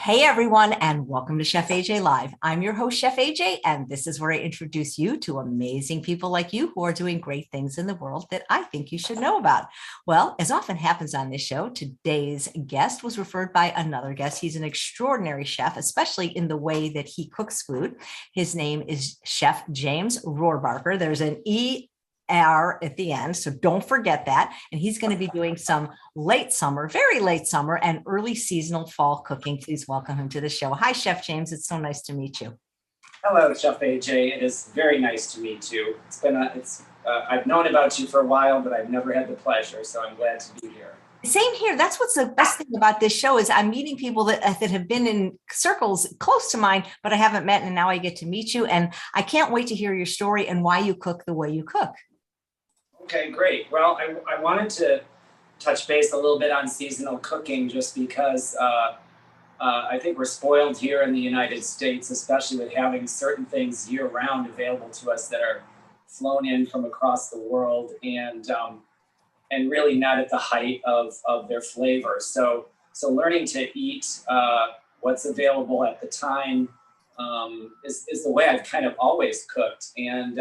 Hey everyone, and welcome to Chef AJ Live. I'm your host, Chef AJ, and this is where I introduce you to amazing people like you who are doing great things in the world that I think you should know about. Well, as often happens on this show, today's guest was referred by another guest. He's an extraordinary chef, especially in the way that he cooks food. His name is Chef James Rohrbacher. There's an at the end. So don't forget that. And he's going to be doing some late summer, very late summer and early seasonal fall cooking. Please welcome him to the show. Hi, Chef James. It's so nice to meet you. Hello, Chef AJ. It is very nice to meet you. I've known about you for a while, but I've never had the pleasure. So I'm glad to be here. Same here. That's what's the best thing about this show is I'm meeting people that have been in circles close to mine, but I haven't met. And now I get to meet you. And I can't wait to hear your story and why you cook the way you cook. Okay, great. Well, I wanted to touch base a little bit on seasonal cooking just because I think we're spoiled here in the United States, especially with having certain things year-round available to us that are flown in from across the world and really not at the height of their flavor. So learning to eat what's available at the time is the way I've kind of always cooked. And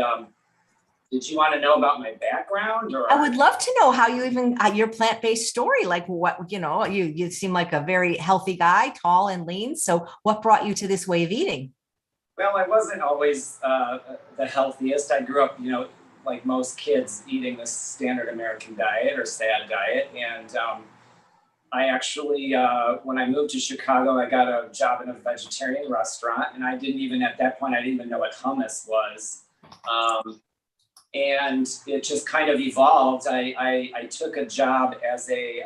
did you want to know about my background? Or I would love to know how you even your plant-based story, like what, you seem like a very healthy guy, tall and lean. So what brought you to this way of eating? Well, I wasn't always the healthiest. I grew up, like most kids, eating the standard American diet or SAD diet. And I actually, when I moved to Chicago, I got a job in a vegetarian restaurant. And at that point, I didn't even know what hummus was. And it just kind of evolved. I took a job as a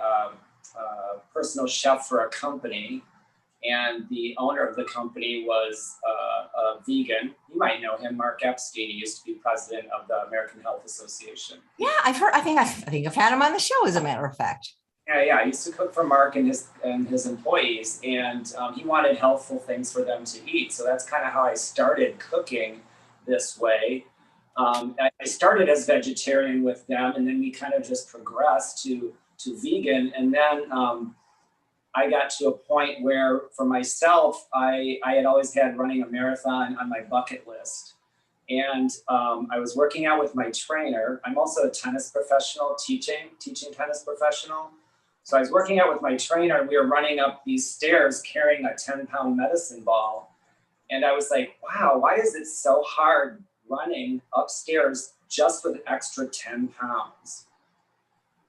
personal chef for a company, and the owner of the company was a vegan. You might know him, Mark Epstein. He used to be president of the American Health Association. Yeah, I've heard. I think I've had him on the show, as a matter of fact. Yeah. I used to cook for Mark and his employees, and he wanted healthful things for them to eat. So that's kind of how I started cooking this way. I started as vegetarian with them, and then we kind of just progressed to vegan. And then I got to a point where, for myself, I had always had running a marathon on my bucket list. And I was working out with my trainer. I'm also a tennis professional, teaching tennis professional. So I was working out with my trainer, and we were running up these stairs carrying a 10-pound medicine ball. And I was like, wow, why is it so hard running upstairs just with an extra 10 pounds?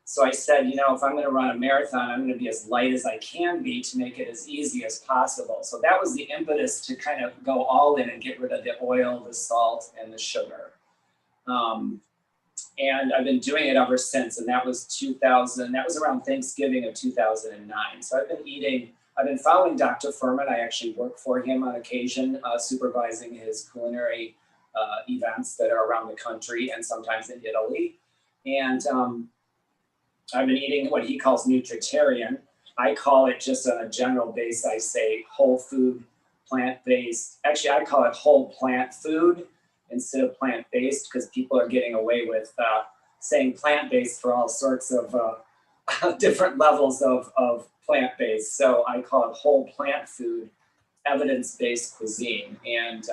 So I said, if I'm going to run a marathon, I'm going to be as light as I can be to make it as easy as possible. So that was the impetus to kind of go all in and get rid of the oil, the salt, and the sugar. And I've been doing it ever since. And that was 2000. That was around Thanksgiving of 2009. So I've been following Dr. Furman. I actually work for him on occasion, supervising his culinary events that are around the country and sometimes in Italy. And I've been eating what he calls nutritarian. I call it, just on a general base, I say whole food, plant-based. Actually, I call it whole plant food instead of plant-based, because people are getting away with saying plant-based for all sorts of different levels of plant-based. So I call it whole plant food, evidence-based cuisine. And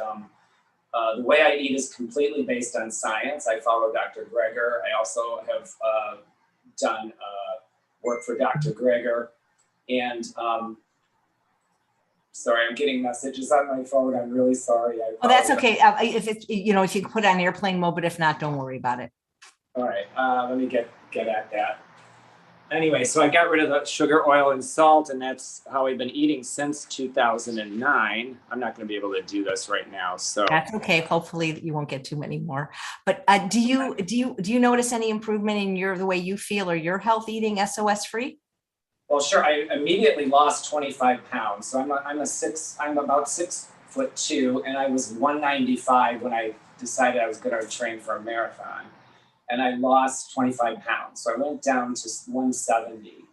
the way I eat is completely based on science. I follow Dr. Greger. I also have done work for Dr. Greger. And sorry, I'm getting messages on my phone. I'm really sorry. Oh, that's okay. If it's, if you can put it on airplane mode, but if not, don't worry about it. All right, let me get at that. Anyway, so I got rid of the sugar, oil, and salt, and that's how I've been eating since 2009. I'm not going to be able to do this right now, so that's okay. Hopefully, you won't get too many more. But do you notice any improvement in the way you feel or your health eating SOS free? Well, sure. I immediately lost 25 pounds. So I'm about 6'2", and I was 195 when I decided I was going to train for a marathon. And I lost 25 pounds. So I went down to 170,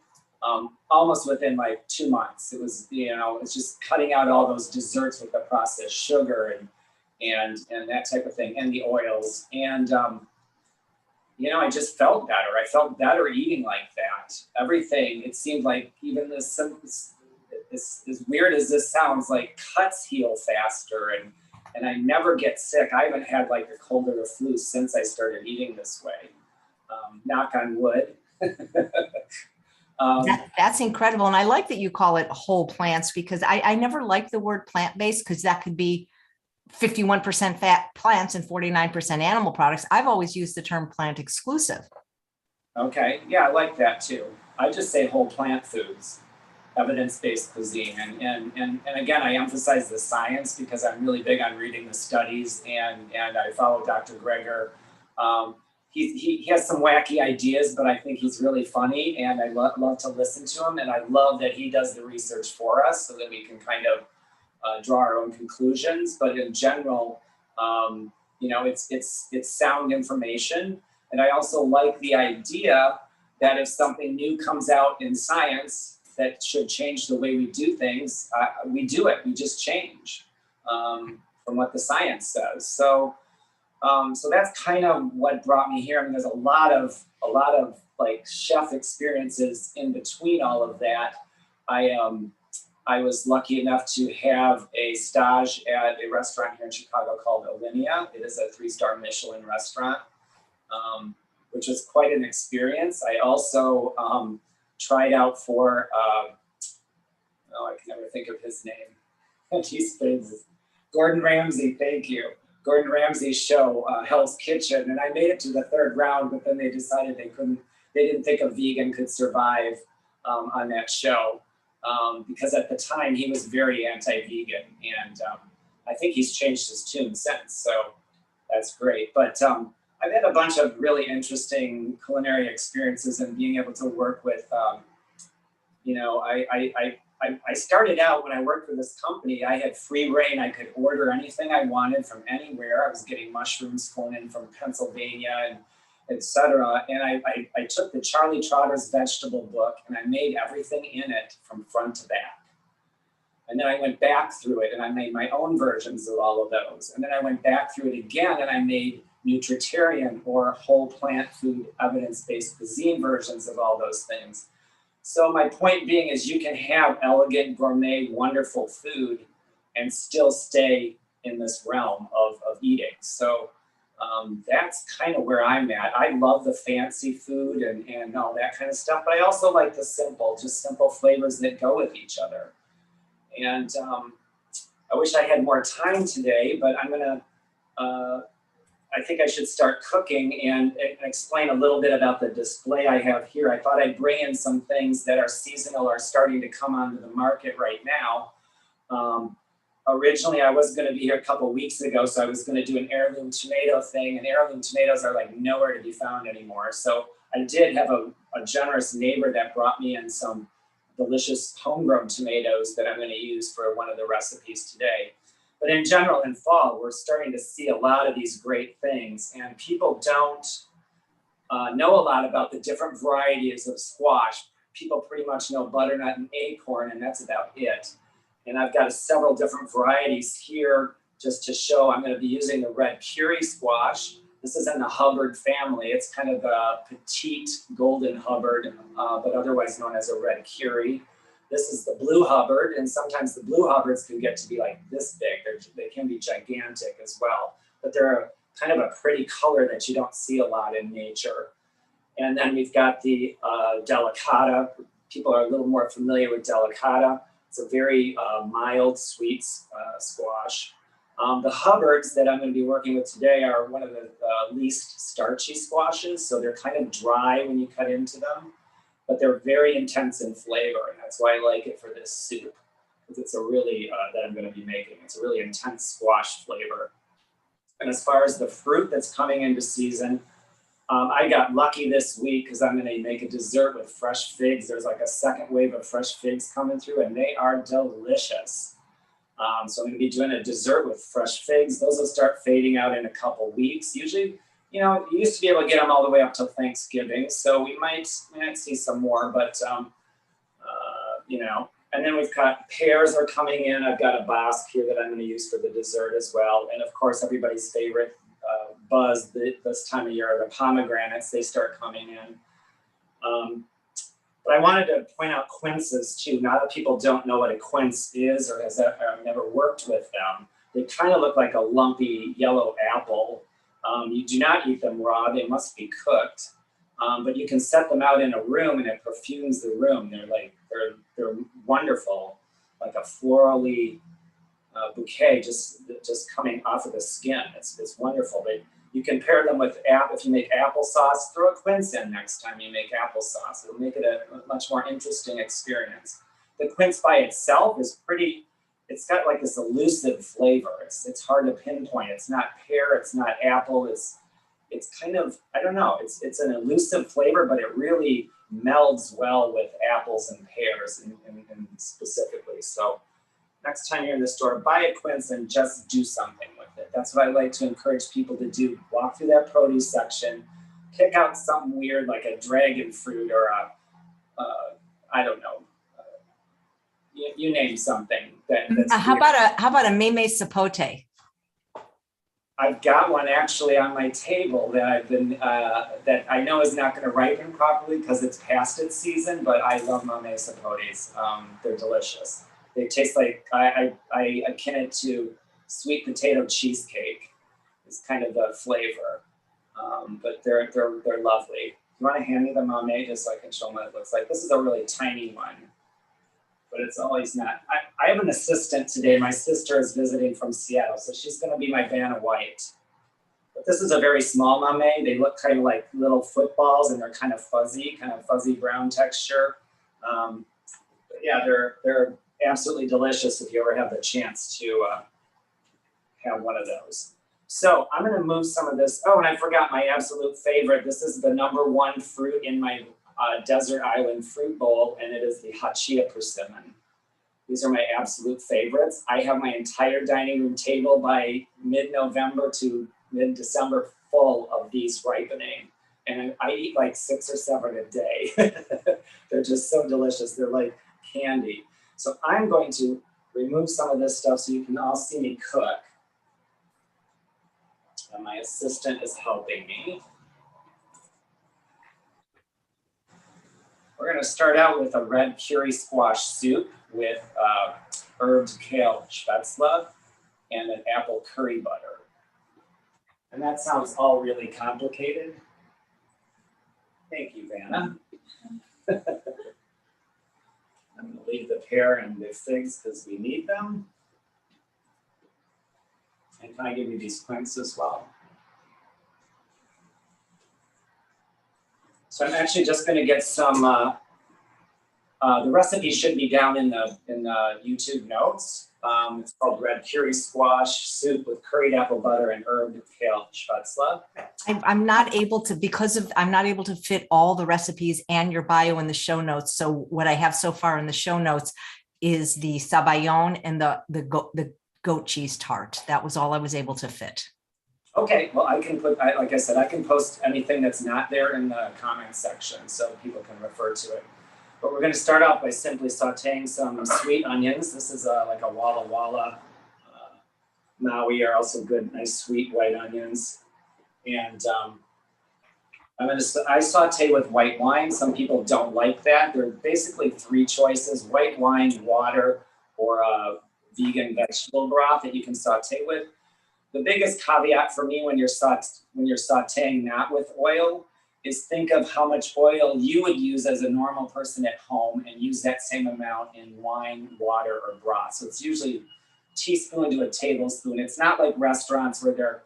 almost within like 2 months. It was, it's just cutting out all those desserts with the processed sugar and that type of thing, and the oils. And, I just felt better. I felt better eating like that. Everything, it seemed like even as weird as this sounds, like cuts heal faster, and I never get sick. I haven't had like a cold or the flu since I started eating this way. Knock on wood. That's incredible. And I like that you call it whole plants, because I never liked the word plant-based, because that could be 51% fat plants and 49% animal products. I've always used the term plant exclusive. Okay, yeah, I like that too. I just say whole plant foods, evidence-based cuisine. And again, I emphasize the science because I'm really big on reading the studies, and I follow Dr. Greger. He has some wacky ideas, but I think he's really funny, and I love to listen to him. And I love that he does the research for us so that we can kind of draw our own conclusions. But in general, it's sound information. And I also like the idea that if something new comes out in science that should change the way we do things, we do it. We just change from what the science says. So that's kind of what brought me here. I mean, there's a lot of like chef experiences in between all of that. I was lucky enough to have a stage at a restaurant here in Chicago called Alinea. It is a 3-star Michelin restaurant, which was quite an experience. I also tried out for, I can never think of his name. He's famous. Gordon Ramsay, thank you. Gordon Ramsay's show, Hell's Kitchen. And I made it to the 3rd round, but then they decided they didn't think a vegan could survive on that show. Because at the time he was very anti-vegan, and I think he's changed his tune since, so that's great. But I've had a bunch of really interesting culinary experiences, and being able to work with, I started out when I worked for this company, I had free reign. I could order anything I wanted from anywhere. I was getting mushrooms flown in from Pennsylvania and etc. And I took the Charlie Trotter's vegetable book and I made everything in it from front to back. And then I went back through it and I made my own versions of all of those. And then I went back through it again and I made nutritarian or whole plant food evidence-based cuisine versions of all those things. So my point being is you can have elegant, gourmet, wonderful food and still stay in this realm of eating. So that's kind of where I'm at. I love the fancy food and all that kind of stuff, but I also like the simple, just simple flavors that go with each other. And I wish I had more time today, but I think I should start cooking and explain a little bit about the display I have here. I thought I'd bring in some things that are seasonal, are starting to come onto the market right now. Originally, I was going to be here a couple weeks ago, so I was going to do an heirloom tomato thing, and heirloom tomatoes are like nowhere to be found anymore. So I did have a generous neighbor that brought me in some delicious homegrown tomatoes that I'm going to use for one of the recipes today. But in general, in fall, we're starting to see a lot of these great things, and people don't know a lot about the different varieties of squash. People pretty much know butternut and acorn, and that's about it. And I've got several different varieties here just to show. I'm going to be using the red curry squash. This is in the Hubbard family. It's kind of a petite golden Hubbard, but otherwise known as a red curry. This is the blue Hubbard, and sometimes the blue Hubbards can get to be like this big. They can be gigantic as well, but they're kind of a pretty color that you don't see a lot in nature. And then we've got the delicata. People are a little more familiar with delicata. It's a very mild, sweet squash. The Hubbards that I'm going to be working with today are one of the least starchy squashes, so they're kind of dry when you cut into them, but they're very intense in flavor, and that's why I like it for this soup, because it's a really, that I'm going to be making, it's a really intense squash flavor. And as far as the fruit that's coming into season, I got lucky this week because I'm going to make a dessert with fresh figs. There's like a second wave of fresh figs coming through, and they are delicious. So I'm going to be doing a dessert with fresh figs. Those will start fading out in a couple weeks. Usually, you used to be able to get them all the way up till Thanksgiving. So we might see some more, but, and then we've got pears are coming in. I've got a basque here that I'm going to use for the dessert as well. And of course, everybody's favorite buzz this time of year are the pomegranates. They start coming in. But I wanted to point out quinces too. Now that people don't know what a quince is or has never worked with them, they kind of look like a lumpy yellow apple. You do not eat them raw, they must be cooked. But you can set them out in a room and it perfumes the room. They're wonderful, like a florally bouquet just coming off of the skin. It's wonderful. But you can pair them with if you make applesauce, throw a quince in next time you make applesauce. It'll make it a much more interesting experience. The quince by itself is pretty, it's got like this elusive flavor. It's hard to pinpoint. It's not pear, it's not apple, it's kind of, I don't know, it's an elusive flavor, but it really melds well with apples and pears and specifically. So next time you're in the store, buy a quince and just do something with it. That's what I like to encourage people to do. Walk through that produce section, pick out something weird like a dragon fruit or I don't know, you name something. How about a meme sapote? I've got one actually on my table that I've been that I know is not going to ripen properly because it's past its season, but I love mame sapotes. They're delicious. They taste like I akin it to sweet potato cheesecake. It's kind of the flavor, but they're lovely. You want to hand me the mame just so I can show them what it looks like? This is a really tiny one, but it's always not. I have an assistant today. My sister is visiting from Seattle, so she's going to be my Vanna White. But this is a very small mame. They look kind of like little footballs, and they're kind of fuzzy brown texture. But yeah, they're absolutely delicious if you ever have the chance to have one of those. So I'm going to move some of this. Oh, and I forgot my absolute favorite. This is the #1 fruit in my desert island fruit bowl, and it is the hachia persimmon. These are my absolute favorites. I have my entire dining room table by mid-November to mid-December full of these ripening. And I eat like 6 or 7 a day. They're just so delicious. They're like candy. So I'm going to remove some of this stuff so you can all see me cook. And my assistant is helping me. We're going to start out with a red curry squash soup with herbed kale spätzle and an apple curry butter. And that sounds all really complicated. Thank you, Vanna. I'm going to leave the pear and the figs because we need them. And can I give you these quinces as well? So I'm actually just going to get some, the recipe should be down in the YouTube notes. It's called red curry squash soup with curried apple butter and herbed kale spätzle. I'm not able to fit all the recipes and your bio in the show notes. So what I have so far in the show notes is the Sabayon and the goat cheese tart. That was all I was able to fit. Okay, well, I can put, like I said, I can post anything that's not there in the comment section so people can refer to it. But we're going to start off by simply sauteing some sweet onions. This is like a Walla Walla. Maui are also good, nice sweet white onions. And I saute with white wine. Some people don't like that. There are basically 3 choices: white wine, water, or a vegan vegetable broth that you can saute with. The biggest caveat for me when you're sauteing not with oil is think of how much oil you would use as a normal person at home and use that same amount in wine, water, or broth. So it's usually a teaspoon to a tablespoon. It's not like restaurants where they're,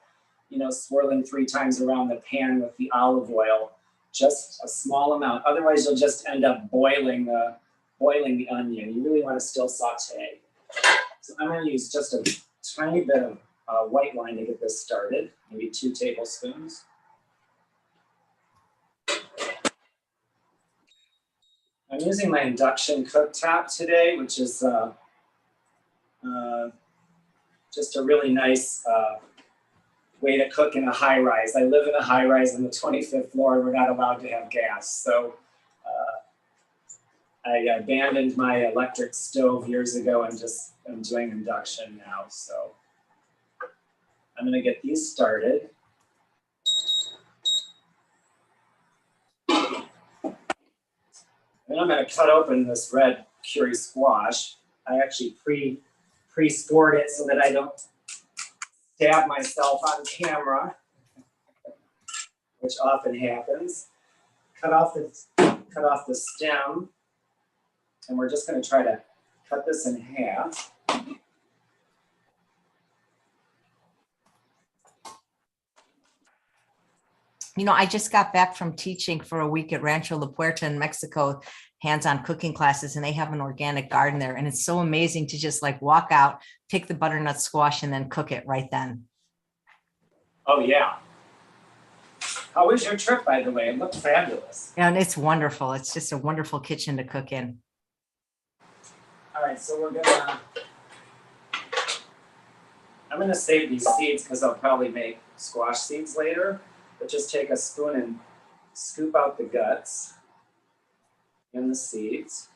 swirling 3 times around the pan with the olive oil. Just a small amount. Otherwise, you'll just end up boiling the onion. You really want to still saute. So I'm going to use just a tiny bit of white wine to get this started, maybe 2 tablespoons. I'm using my induction cooktop today, which is just a really nice way to cook in a high-rise. I live in a high-rise on the 25th floor, and we're not allowed to have gas. So I abandoned my electric stove years ago and I'm doing induction now. So I'm going to get these started. And I'm going to cut open this red curry squash. I actually pre-scored it so that I don't stab myself on camera, which often happens. Cut off the stem, and we're just going to try to cut this in half. You know, I just got back from teaching for a week at Rancho La Puerta in Mexico, hands-on cooking classes, and they have an organic garden there. And it's so amazing to just like walk out, pick the butternut squash, and then cook it right then. Oh, yeah. How was your trip, by the way? It looked fabulous. And it's wonderful. It's just a wonderful kitchen to cook in. All right, so I'm gonna save these seeds because I'll probably make squash seeds later. But just take a spoon and scoop out the guts and the seeds.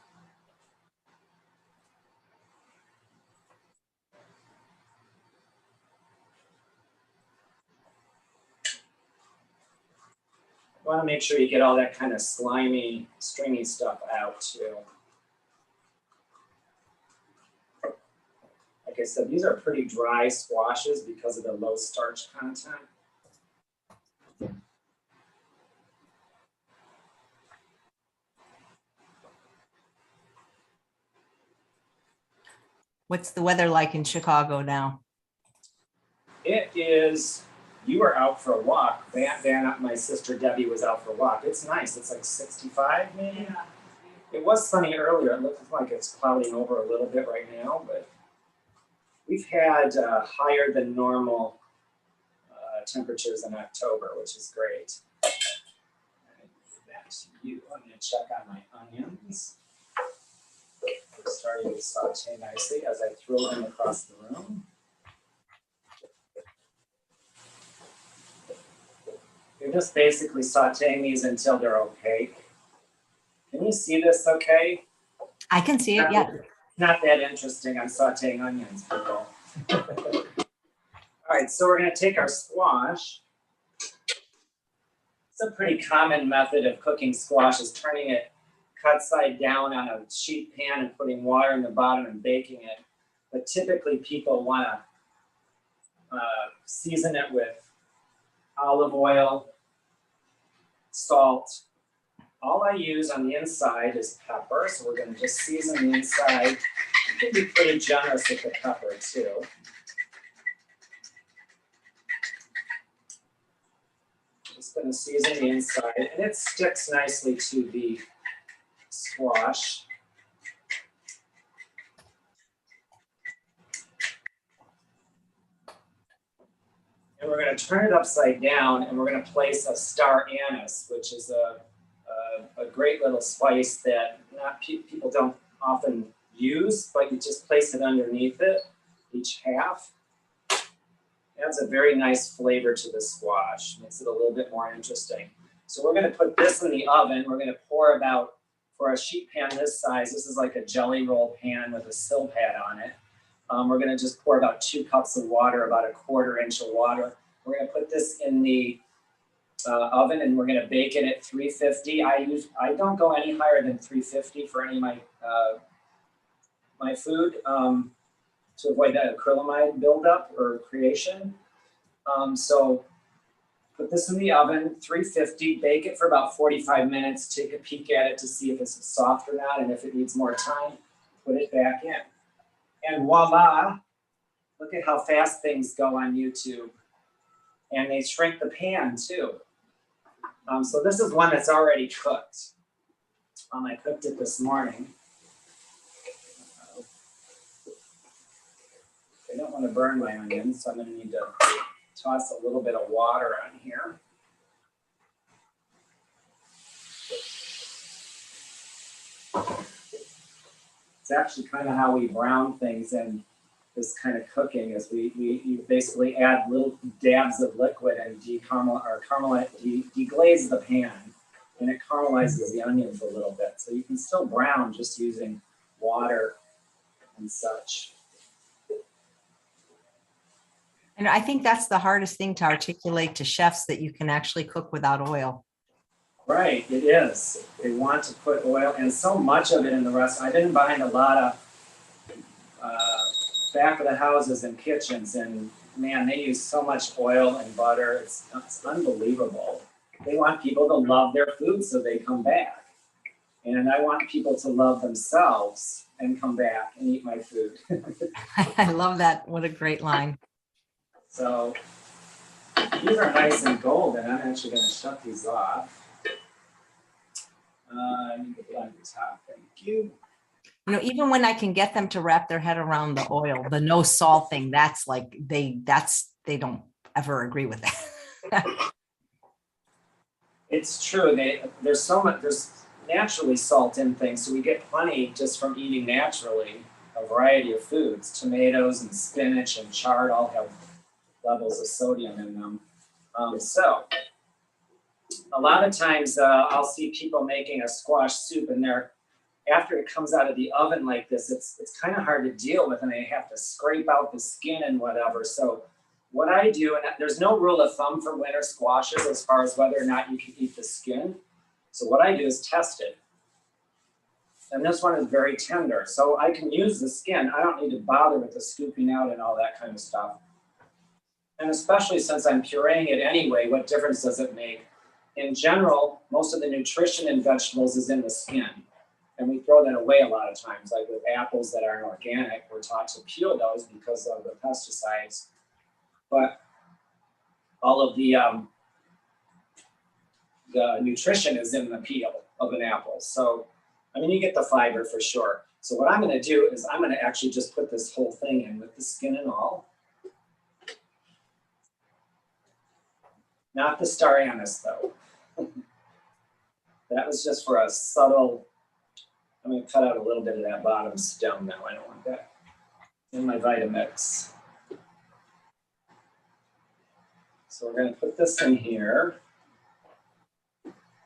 You want to make sure you get all that kind of slimy, stringy stuff out too. Like I said, these are pretty dry squashes because of the low starch content. What's the weather like in Chicago now? It is, you were out for a walk. My sister Debbie was out for a walk. It's nice. It's like 65 maybe. Yeah. It was sunny earlier. It looks like it's clouding over a little bit right now, but we've had higher than normal temperatures in October, which is great. Back to you. I'm going to check on my onions. They're starting to saute nicely as I throw them across the room. You're just basically sauteing these until they're opaque. Can you see this okay? I can see it, yeah. Not that interesting. I'm sauteing onions, people. All right, so we're going to take our squash. It's a pretty common method of cooking squash is turning it cut side down on a sheet pan and putting water in the bottom and baking it. But typically people want to season it with olive oil, salt. All I use on the inside is pepper, so we're going to just season the inside. You can be pretty generous with the pepper too. Just going to season the inside, and it sticks nicely to the squash. And we're going to turn it upside down, and we're going to place a star anise, which is a great little spice that people don't often use, but you just place it underneath it, each half. Adds a very nice flavor to the squash, makes it a little bit more interesting. So we're going to put this in the oven. We're going to pour about, for a sheet pan this size, this is like a jelly roll pan with a sill pad on it. We're going to just pour about 2 cups of water, about a 1/4 inch of water. We're going to put this in the oven, and we're going to bake it at 350. I don't go any higher than 350 for any of my food to avoid that acrylamide buildup or creation. So put this in the oven, 350, bake it for about 45 minutes, take a peek at it to see if it's soft or not, and if it needs more time, put it back in. And voila, look at how fast things go on YouTube. And they shrink the pan too. So this is one that's already cooked. I cooked it this morning. I don't want to burn my onions, so I'm going to need to toss a little bit of water on here. It's actually kind of how we brown things in this kind of cooking is you basically add little dabs of liquid and deglaze the pan, and it caramelizes the onions a little bit. So you can still brown just using water and such. And I think that's the hardest thing to articulate to chefs, that you can actually cook without oil. Right, it is. They want to put oil and so much of it in the restaurant. I've been behind a lot of back of the houses and kitchens, and man, they use so much oil and butter. It's unbelievable. They want people to love their food so they come back. And I want people to love themselves and come back and eat my food. I love that. What a great line. So these are nice and golden. I'm actually going to shut these off. I need to blend the top. Thank you. You know, even when I can get them to wrap their head around the oil, the no salt thing, that's like they don't ever agree with that. It's true. There's naturally salt in things, so we get plenty just from eating naturally. A variety of foods, tomatoes and spinach and chard all have levels of sodium in them. So a lot of times I'll see people making a squash soup, and after it comes out of the oven like this, it's kind of hard to deal with, and they have to scrape out the skin and whatever. So what I do, and there's no rule of thumb for winter squashes as far as whether or not you can eat the skin. So what I do is test it. And this one is very tender, so I can use the skin. I don't need to bother with the scooping out and all that kind of stuff. And especially since I'm pureeing it anyway, what difference does it make? In general, most of the nutrition in vegetables is in the skin. And we throw that away a lot of times, like with apples that aren't organic. We're taught to peel those because of the pesticides. But all of the nutrition is in the peel of an apple. So, I mean, you get the fiber for sure. So what I'm going to do is I'm going to actually just put this whole thing in with the skin and all. Not the star anise, though. That was just for a subtle. I'm going to cut out a little bit of that bottom stem now. I don't want that in my Vitamix. So we're going to put this in here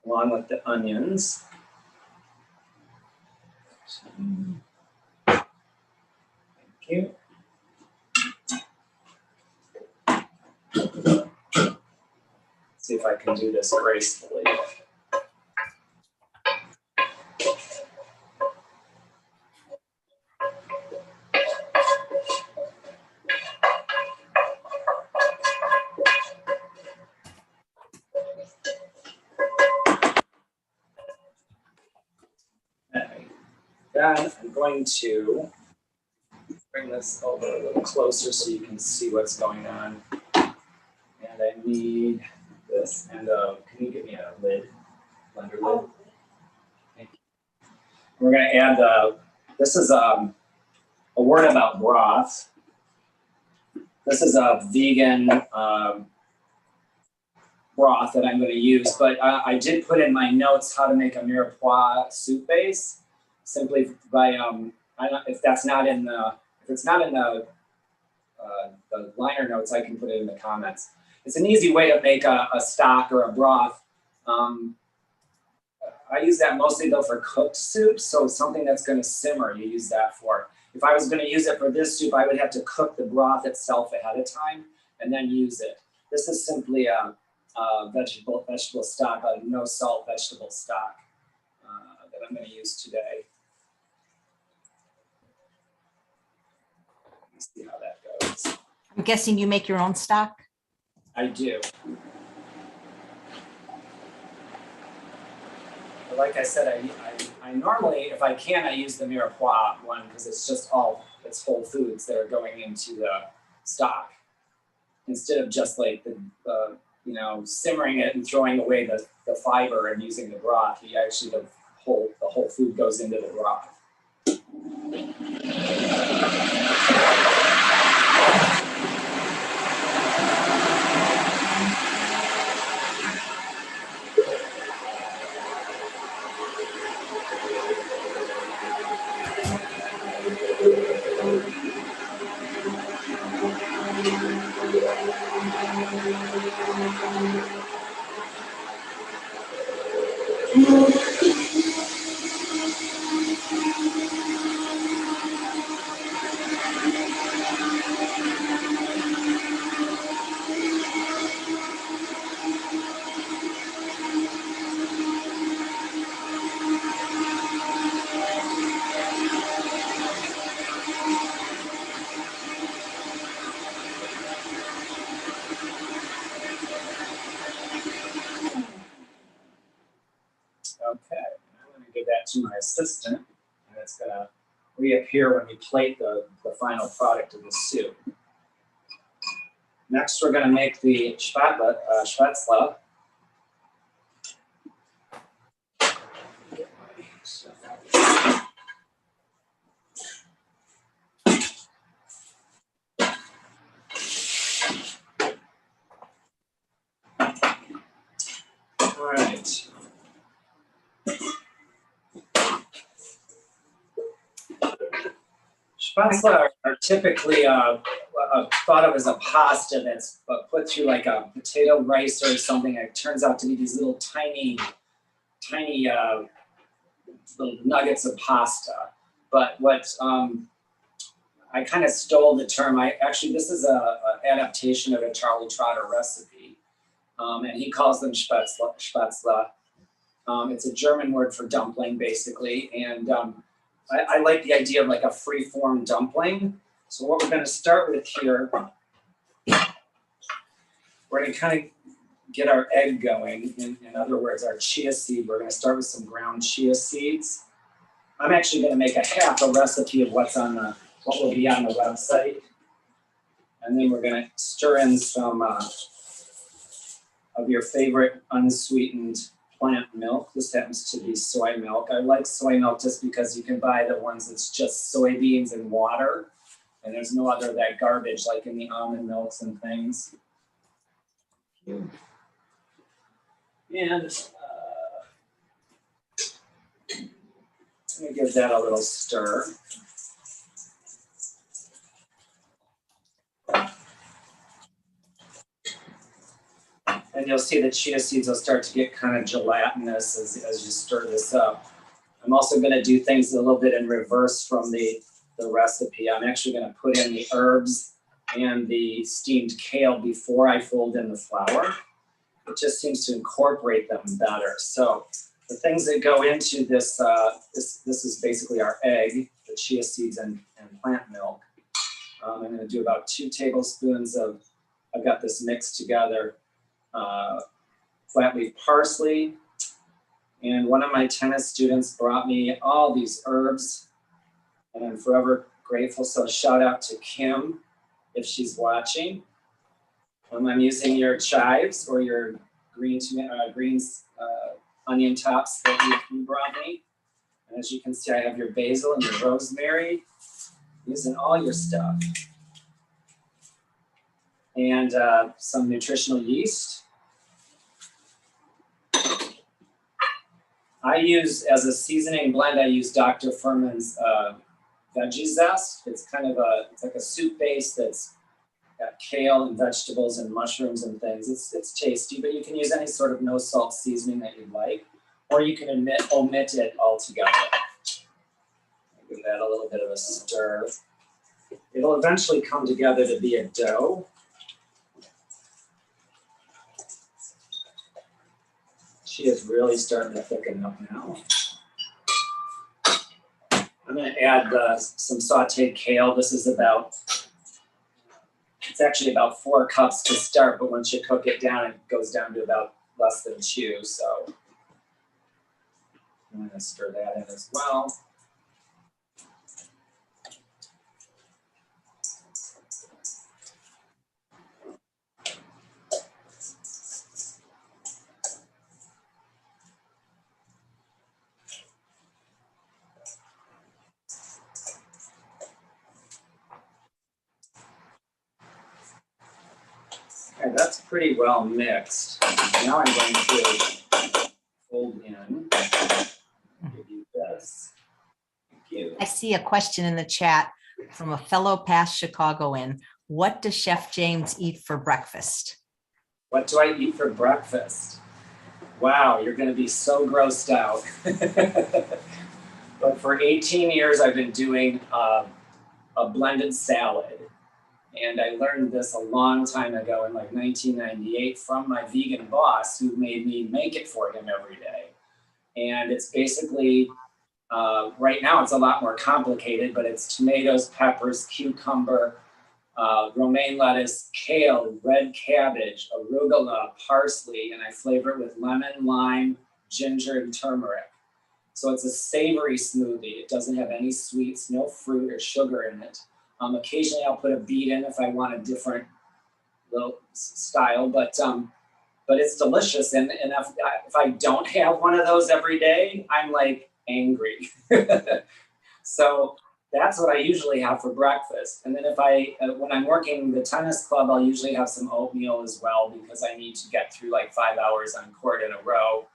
along with the onions. Thank you. See if I can do this gracefully. Then I'm going to bring this over a little closer so you can see what's going on. And I need this. And can you give me a lid, blender lid? Thank you. We're going to add this is a word about broth. This is a vegan broth that I'm going to use, but I did put in my notes how to make a mirepoix soup base. Simply by I don't know if it's not in the liner notes, I can put it in the comments. It's an easy way to make a stock or a broth. I use that mostly though for cooked soups, so something that's going to simmer, you use that for. If I was going to use it for this soup, I would have to cook the broth itself ahead of time and then use it. This is simply a vegetable stock, a no salt vegetable stock that I'm going to use today. See how that goes. I'm guessing you make your own stock? I do. But like I said, I normally, if I can, I use the mirepoix one because it's just it's whole foods that are going into the stock instead of just like the simmering it and throwing away the fiber and using the broth. The whole food goes into the broth. assistant, and it's gonna reappear when we plate the final product of the soup. Next, we're gonna make the spätzle. All right. Spätzle are typically thought of as a pasta that's put through like a potato rice or something. It turns out to be these little tiny little nuggets of pasta. But what I kind of stole the term. This is an adaptation of a Charlie Trotter recipe, and he calls them Spätzle. It's a German word for dumpling, basically, and I like the idea of like a free-form dumpling. So what we're going to start with here, we're going to kind of get our egg going. In other words, our chia seed. We're going to start with some ground chia seeds. I'm actually going to make half a recipe of what will be on the website, and then we're going to stir in some of your favorite unsweetened plant milk. This happens to be soy milk. I like soy milk just because you can buy the ones that's just soybeans and water, and there's no other of that garbage like in the almond milks and things. And let me give that a little stir. And you'll see the chia seeds will start to get kind of gelatinous as you stir this up. I'm also going to do things a little bit in reverse from the recipe. I'm actually going to put in the herbs and the steamed kale before I fold in the flour. It just seems to incorporate them better. So the things that go into this, this is basically our egg, the chia seeds and plant milk. I'm going to do about 2 tablespoons of, I've got this mixed together, flat leaf parsley. And one of my tennis students brought me all these herbs, and I'm forever grateful. So shout out to Kim if she's watching. I'm using your chives or your greens, onion tops that you brought me. And as you can see, I have your basil and your rosemary, using all your stuff. And some nutritional yeast. I use, as a seasoning blend, I use Dr. Furman's veggie zest. It's kind of it's like a soup base that's got kale and vegetables and mushrooms and things. It's tasty, but you can use any sort of no salt seasoning that you'd like, or you can omit it altogether. Give that a little bit of a stir. It'll eventually come together to be a dough. She is really starting to thicken up now. I'm going to add some sauteed kale. This is it's actually about 4 cups to start, but once you cook it down, it goes down to about less than 2. So I'm going to stir that in as well. Okay, that's pretty well mixed. Now I'm going to fold in. Give you this. Thank you. I see a question in the chat from a fellow past Chicagoan. What does Chef James eat for breakfast? What do I eat for breakfast? Wow, you're going to be so grossed out. But for 18 years, I've been doing a blended salad. And I learned this a long time ago in like 1998 from my vegan boss, who made me make it for him every day. And it's basically, right now it's a lot more complicated, but it's tomatoes, peppers, cucumber, romaine lettuce, kale, red cabbage, arugula, parsley, and I flavor it with lemon, lime, ginger, and turmeric. So it's a savory smoothie. It doesn't have any sweets, no fruit or sugar in it. Occasionally I'll put a beet in if I want a different little style, but it's delicious. And if I don't have one of those every day, I'm like angry. So that's what I usually have for breakfast. And then when I'm working the tennis club, I'll usually have some oatmeal as well, because I need to get through like 5 hours on court in a row.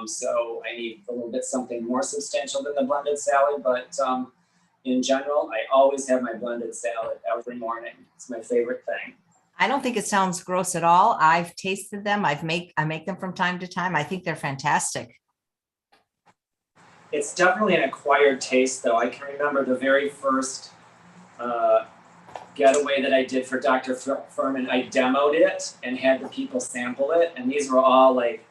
So I need a little bit something more substantial than the blended salad, but in general, I always have my blended salad every morning. It's my favorite thing. I don't think it sounds gross at all. I've tasted them. I make them from time to time. I think they're fantastic. It's definitely an acquired taste, though. I can remember the very first getaway that I did for Dr. Furman. I demoed it and had the people sample it, and these were all like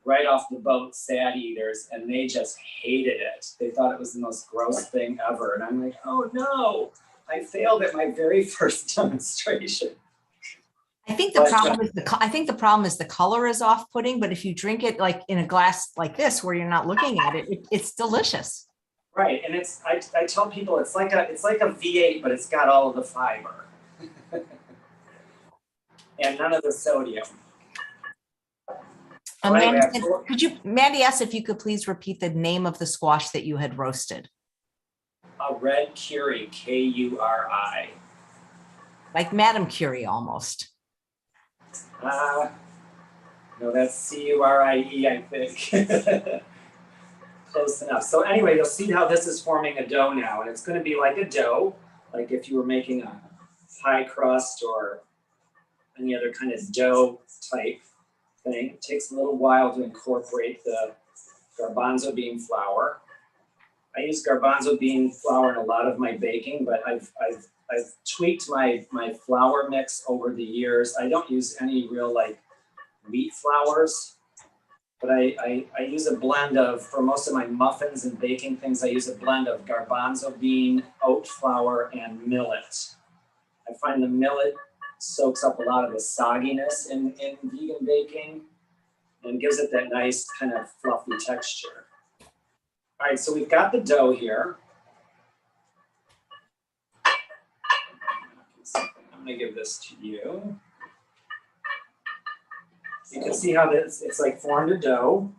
right off the boat sad eaters, and they just hated it. They thought it was the most gross thing ever, and I'm like, oh no, I failed at my very first demonstration. I think the problem is the color is off-putting, but if you drink it like in a glass like this where you're not looking at it, it's delicious. Right, and I tell people it's like a V8, but it's got all of the fiber and none of the sodium. Mandy asked if you could please repeat the name of the squash that you had roasted. A red Curry, Kuri. Like Madame Curie almost. No, that's Curie, I think. Close enough. So anyway, you'll see how this is forming a dough now, and it's going to be like a dough, like if you were making a pie crust or any other kind of dough type thing. It takes a little while to incorporate the garbanzo bean flour. I use garbanzo bean flour in a lot of my baking, but I've tweaked my flour mix over the years. I don't use any real like wheat flours, but I use a blend of, for most of my muffins and baking things, I use a blend of garbanzo bean, oat flour, and millet. I find the millet soaks up a lot of the sogginess in vegan baking and gives it that nice kind of fluffy texture. All right, so we've got the dough here. I'm gonna give this to you. You can see how it's like formed a dough.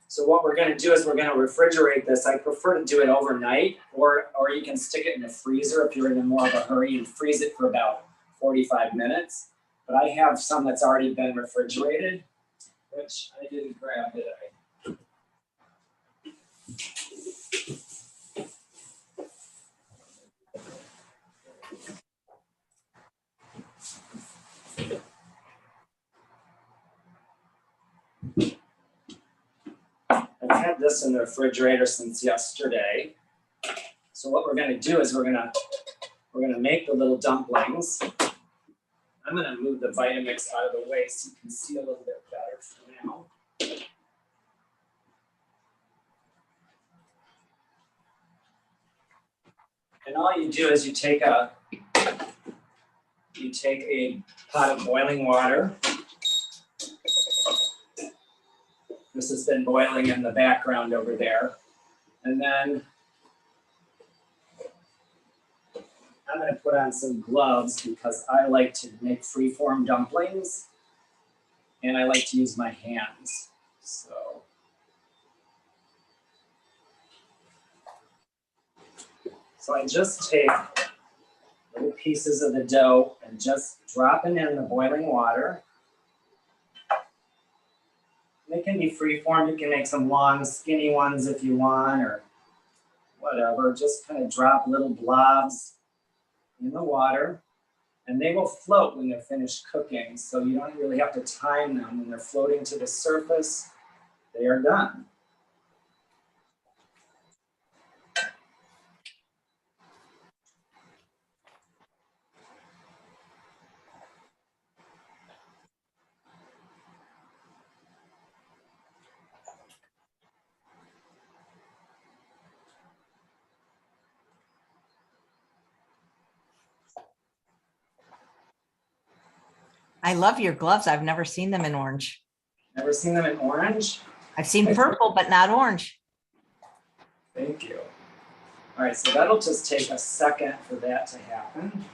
So what we're gonna do is we're gonna refrigerate this. I prefer to do it overnight, or you can stick it in the freezer if you're in more of a hurry and freeze it for about 45 minutes. But I have some that's already been refrigerated, which I didn't grab, did I? I've had this in the refrigerator since yesterday. So what we're going to do is we're going to make the little dumplings. I'm going to move the Vitamix out of the way so you can see a little bit better for now. And all you do is you take a pot of boiling water. This has been boiling in the background over there. And then I'm going to put on some gloves because I like to make free-form dumplings and I like to use my hands. So I just take little pieces of the dough and just drop it in the boiling water. They can be free-form. You can make some long, skinny ones if you want, or whatever. Just kind of drop little blobs in the water, and they will float when they're finished cooking. So you don't really have to time them. When they're floating to the surface, they are done. I love your gloves. I've never seen them in orange. Never seen them in orange? I've seen purple, but not orange. Thank you. All right, so that'll just take a second for that to happen.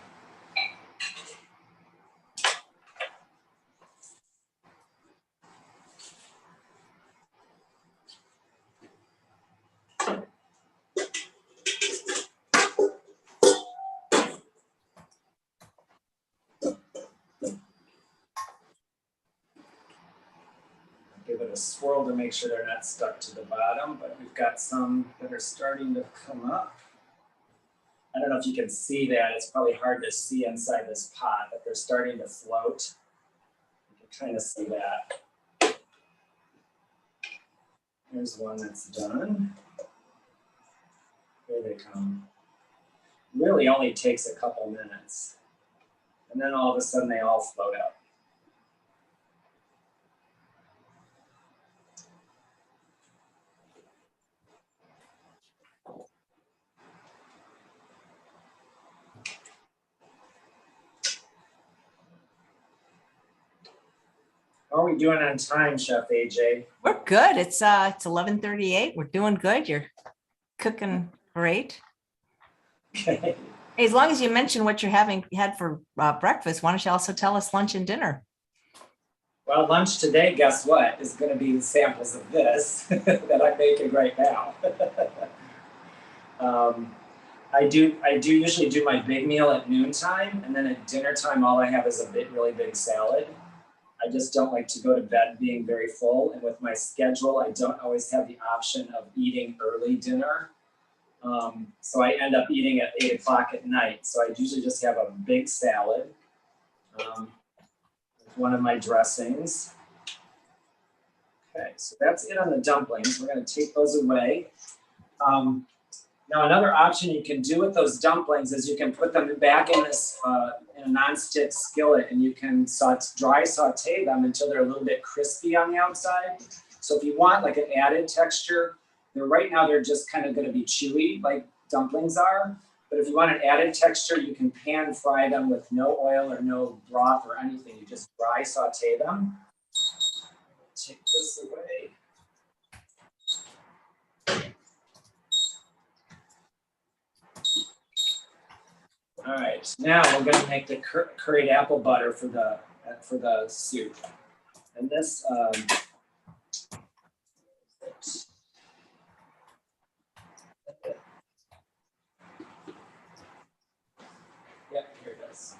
Give it a swirl to make sure they're not stuck to the bottom, but we've got some that are starting to come up. I don't know if you can see that. It's probably hard to see inside this pot, but they're starting to float. You can kind of see that. Here's one that's done. Here they come. Really only takes a couple minutes. And then all of a sudden they all float up. How are we doing on time, Chef AJ? We're good. It's 11:38. We're doing good. You're cooking great. Okay. Hey, as long as you mention what you're had for breakfast, why don't you also tell us lunch and dinner? Well, lunch today, guess what, is going to be the samples of this that I'm making right now. I do usually do my big meal at noontime, and then at dinner time, all I have is a really big salad. I just don't like to go to bed being very full, and with my schedule, I don't always have the option of eating early dinner. So I end up eating at 8 o'clock at night. So I usually just have a big salad with one of my dressings. Okay, so that's it on the dumplings. We're going to take those away. Now another option you can do with those dumplings is you can put them back in this in a nonstick skillet, and you can dry saute them until they're a little bit crispy on the outside. So if you want like an added texture, right now they're just kind of going to be chewy like dumplings are. But if you want an added texture, you can pan fry them with no oil or no broth or anything. You just dry saute them. Take this away. All right, now we're going to make the curried apple butter for the soup, and this. Yeah, here it is.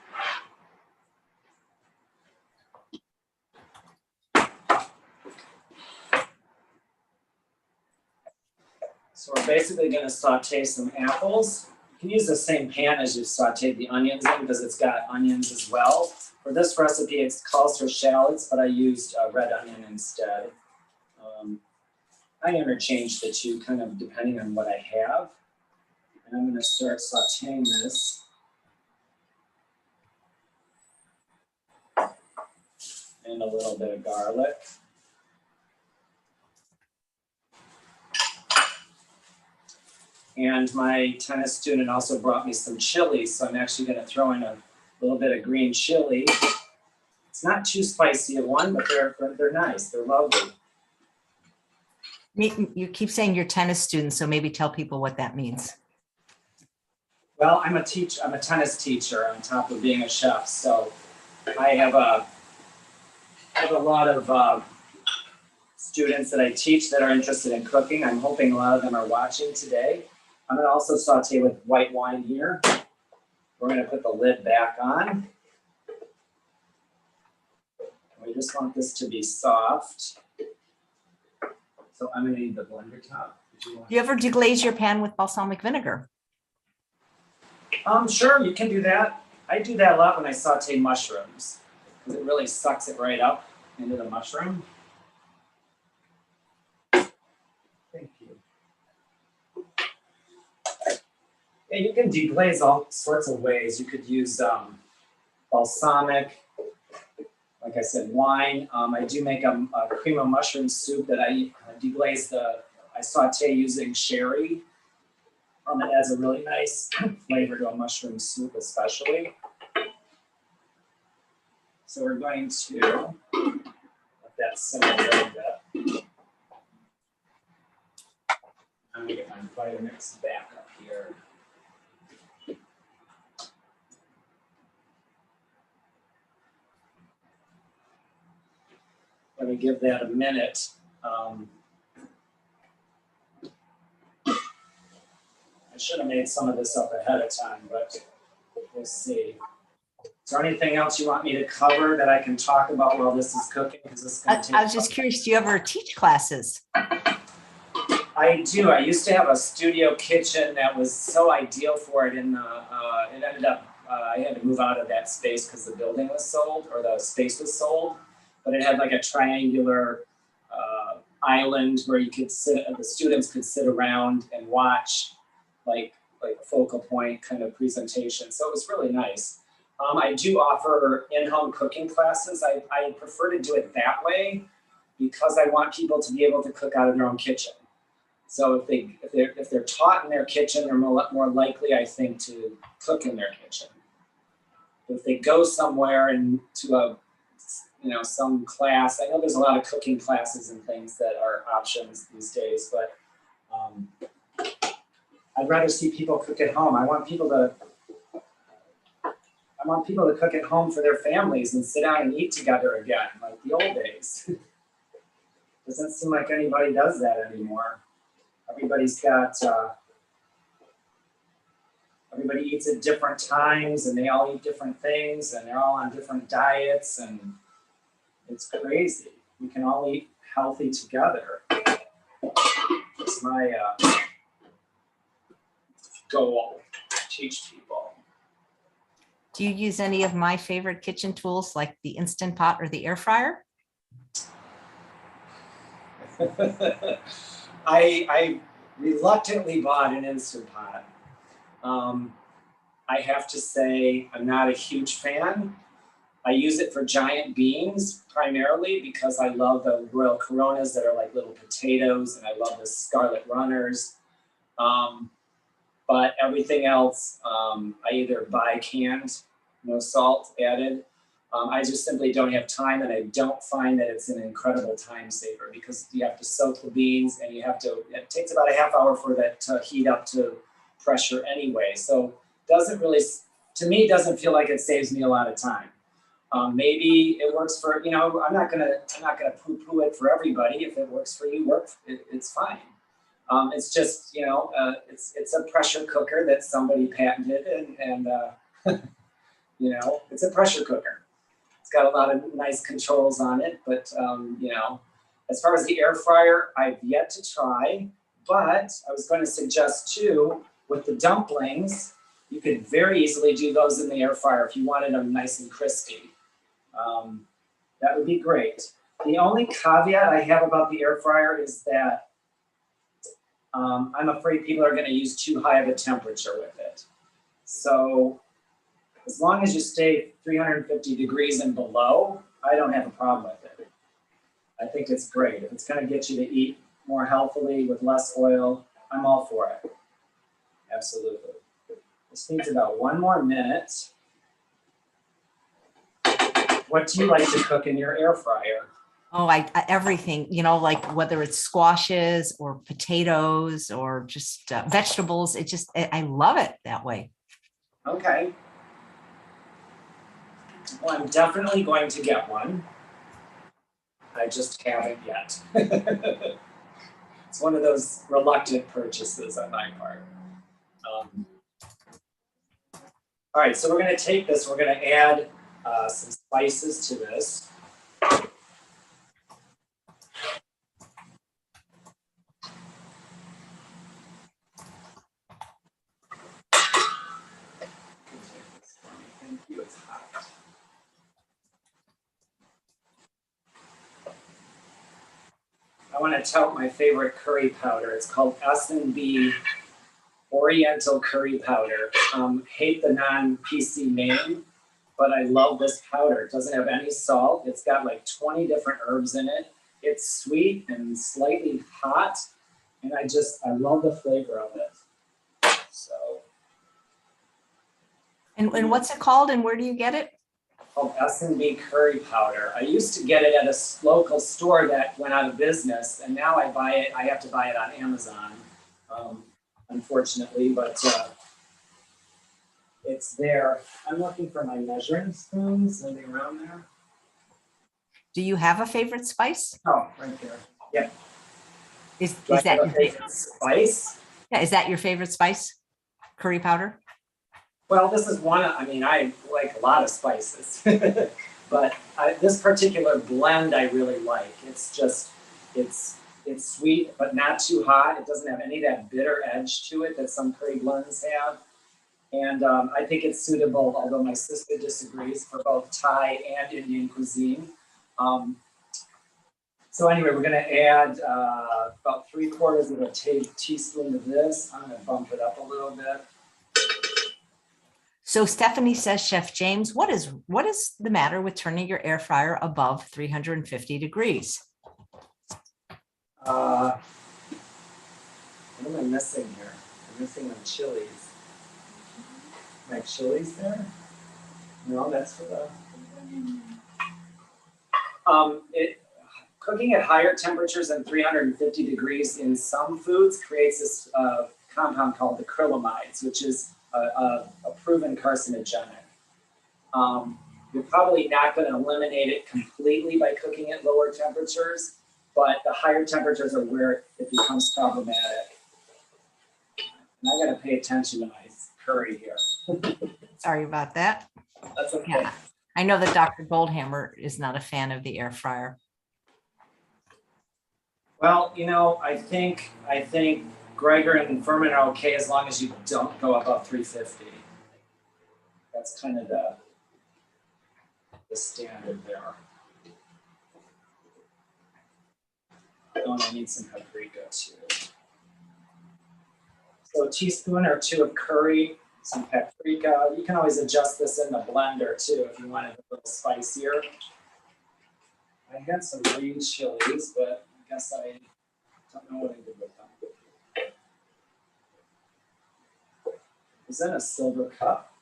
So we're basically going to saute some apples. You can use the same pan as you sauteed the onions in because it's got onions as well. For this recipe, it calls for shallots, but I used red onion instead. I interchange the two kind of depending on what I have. And I'm going to start sauteing this. And a little bit of garlic. And my tennis student also brought me some chili, so I'm actually going to throw in a little bit of green chili. It's not too spicy of one, but they're nice. They're lovely. You keep saying you're tennis students, so maybe tell people what that means. Well, I'm a tennis teacher on top of being a chef, so I have a lot of students that I teach that are interested in cooking. I'm hoping a lot of them are watching today. I'm going to also saute with white wine here. We're going to put the lid back on. We just want this to be soft. So I'm going to need the blender top. Do you ever deglaze your pan with balsamic vinegar? Sure, you can do that. I do that a lot when I saute mushrooms because it really sucks it right up into the mushroom. Thank you. Yeah, you can deglaze all sorts of ways. You could use balsamic, like I said, wine. I do make a cream of mushroom soup that I deglaze I saute using sherry. It adds a really nice flavor to a mushroom soup, especially. So we're going to let that simmer a little bit. I'm gonna get my Vitamix back up here. Let me give that a minute. I should have made some of this up ahead of time, but we'll see. Is there anything else you want me to cover that I can talk about while this is cooking? Because this is going to take. I was just curious, do you ever teach classes? I do. I used to have a studio kitchen that was so ideal for it. It ended up, I had to move out of that space because the building was sold, or the space was sold. But it had like a triangular island where you could sit, the students could sit around and watch like a focal point kind of presentation. So it was really nice. I do offer in-home cooking classes. I prefer to do it that way because I want people to be able to cook out of their own kitchen. So if they're taught in their kitchen, they're more likely, I think, to cook in their kitchen. If they go somewhere and to a some class, I know there's a lot of cooking classes and things that are options these days, but I'd rather see people cook at home. I want people to cook at home for their families and sit down and eat together again, like the old days. Doesn't seem like anybody does that anymore. Everybody's got, everybody eats at different times and they all eat different things and they're all on different diets and it's crazy. We can all eat healthy together. It's my goal, teach people. Do you use any of my favorite kitchen tools like the Instant Pot or the air fryer? I reluctantly bought an Instant Pot. I have to say I'm not a huge fan. I use it for giant beans primarily because I love the Royal Coronas that are like little potatoes, and I love the Scarlet Runners. But everything else, I either buy canned, no salt added. I just simply don't have time, and I don't find that it's an incredible time saver because you have to soak the beans and it takes about a half hour for that to heat up to pressure anyway. So doesn't really, to me, doesn't feel like it saves me a lot of time. Maybe it works for, I'm not gonna poo-poo it for everybody. If it works for you, it's fine. It's just, it's a pressure cooker that somebody patented and it's a pressure cooker. It's got a lot of nice controls on it, but as far as the air fryer, I've yet to try, but I was going to suggest too, with the dumplings, you could very easily do those in the air fryer if you wanted them nice and crispy. That would be great. The only caveat I have about the air fryer is that I'm afraid people are going to use too high of a temperature with it. So as long as you stay 350 degrees and below, I don't have a problem with it. I think it's great. If it's going to get you to eat more healthily with less oil, I'm all for it. Absolutely. This needs about 1 more minute. What do you like to cook in your air fryer? Oh, everything, like whether it's squashes or potatoes or just vegetables. I love it that way. Okay. Well, I'm definitely going to get one. I just haven't yet. It's one of those reluctant purchases on my part. All right, so we're going to take this. We're going to add some spices to this. Thank you. It's hot. I want to tout my favorite curry powder. It's called S&B Oriental curry powder. Hate the non-PC name, but I love this powder. It doesn't have any salt. It's got like 20 different herbs in it. It's sweet and slightly hot, and I love the flavor of it. So. And what's it called and where do you get it? Called S&B curry powder. I used to get it at a local store that went out of business, and now I have to buy it on Amazon. unfortunately, but it's there. I'm looking for my measuring spoons. Are they around there? Do you have a favorite spice? Oh, right there. Yep. Is Do I that have a your favorite spice? Yeah, is that your favorite spice? Curry powder? Well, this is one. I mean, I like a lot of spices, but this particular blend I really like. It's just, it's sweet, but not too hot. It doesn't have any of that bitter edge to it that some curry blends have. And I think it's suitable, although my sister disagrees, for both Thai and Indian cuisine. So anyway, we're going to add about 3/4 of a teaspoon of this. I'm going to bump it up a little bit. So Stephanie says, Chef James, what is the matter with turning your air fryer above 350 degrees? What am I missing here? I'm missing my chilies. My chilies there? No, that's for the. Cooking at higher temperatures than 350 degrees in some foods creates this compound called acrylamides, which is a proven carcinogenic. You're probably not going to eliminate it completely by cooking at lower temperatures, but the higher temperatures are where it becomes problematic. And I got to pay attention to my curry here. Sorry about that. That's okay. Yeah, I know that Dr. Goldhammer is not a fan of the air fryer. Well, you know, I think Gregor and Furman are okay as long as you don't go above 350. That's kind of the standard there. Oh, and I need some paprika too. So a teaspoon or two of curry, some paprika. You can always adjust this in the blender too if you want it a little spicier. I had some green chilies, but I guess I don't know what I did with them. Is that a silver cup?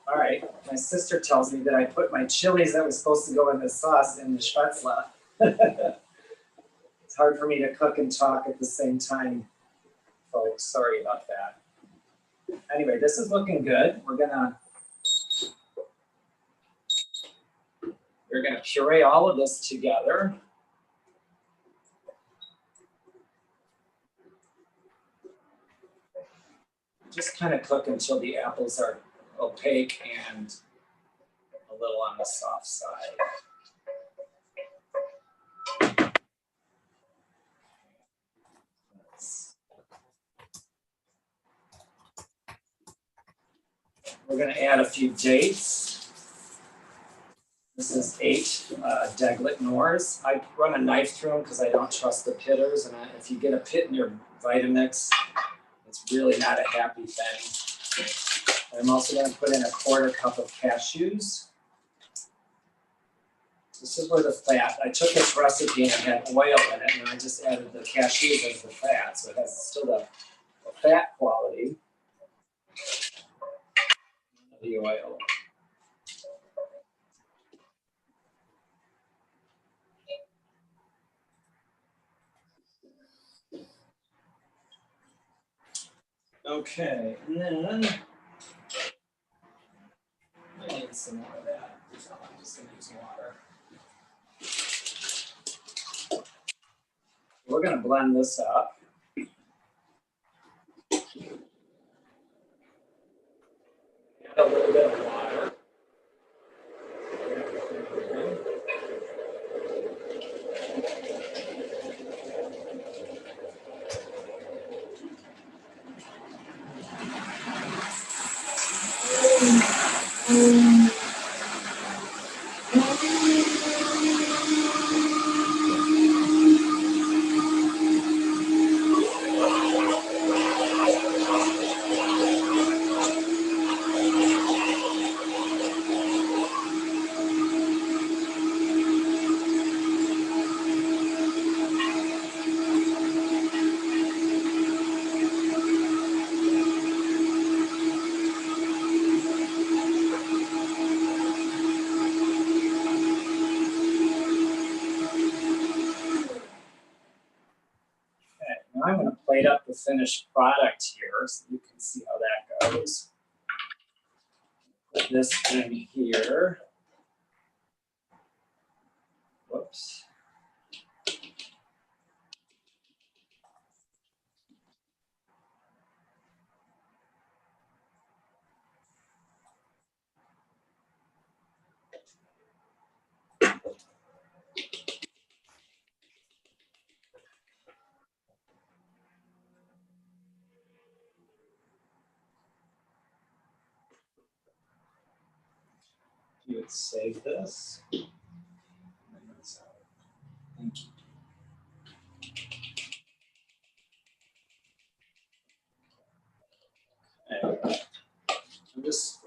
All right, my sister tells me that I put my chilies that was supposed to go in the sauce in the spätzle. It's hard for me to cook and talk at the same time, folks. Sorry about that. Anyway, this is looking good. We're gonna puree all of this together. Just kind of cook until the apples are opaque and a little on the soft side. We're going to add a few dates. This is 8 Deglet Nors. I run a knife through them because I don't trust the pitters, and if you get a pit in your Vitamix, it's really not a happy thing. I'm also going to put in a 1/4 cup of cashews. This is where the fat, I took this recipe and it had oil in it, and I just added the cashews as the fat, so it has still the fat quality of the oil. Okay, and then I need some more of that. So I'm just going to use water. We're going to blend this up. Add a little bit of water. made up the finished product here, so you can see how that goes. Put this in here. Whoops. You would save this. Thank you. Okay. I'm just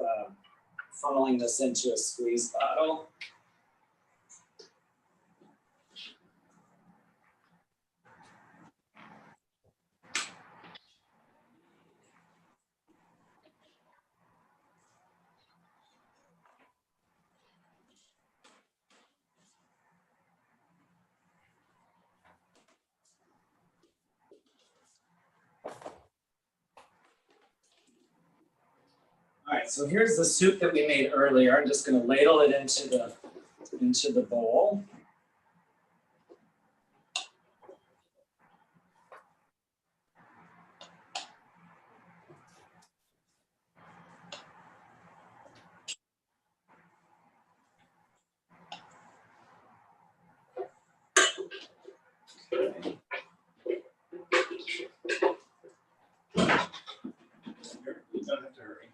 funneling this into a squeeze bottle. All right, so here's the soup that we made earlier. I'm just going to ladle it into the bowl. Okay. You don't have to hurry.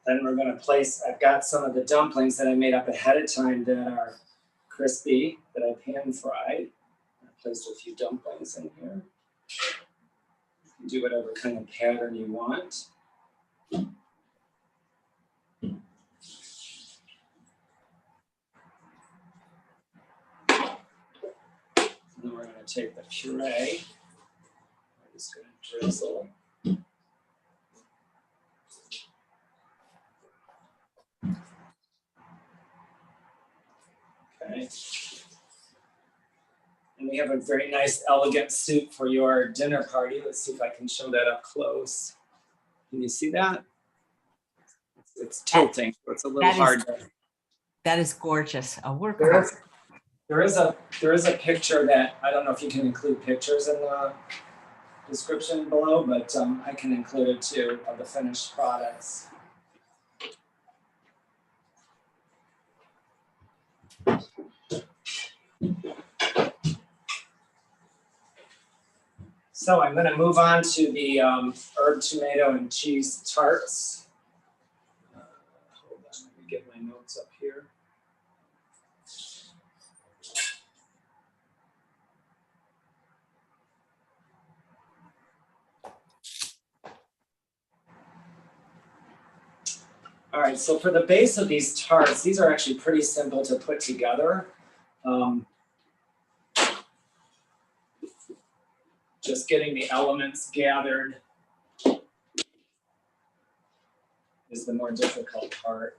Then we're going to place, I've got some of the dumplings that I made up ahead of time that are crispy, that I pan fried. I placed a few dumplings in here. You can do whatever kind of pattern you want. And then we're going to take the puree. I'm just going to drizzle. Okay. And we have a very nice, elegant soup for your dinner party. Let's see if I can show that up close. Can you see that? It's tilting, so it's a little hard to. That is gorgeous. A work. There is a picture that, I don't know if you can include pictures in the description below, but I can include it too, of the finished products. So I'm going to move on to the herb, tomato, and cheese tarts. Hold on, let me get my notes up here. All right, so for the base of these tarts, these are actually pretty simple to put together. Just getting the elements gathered is the more difficult part.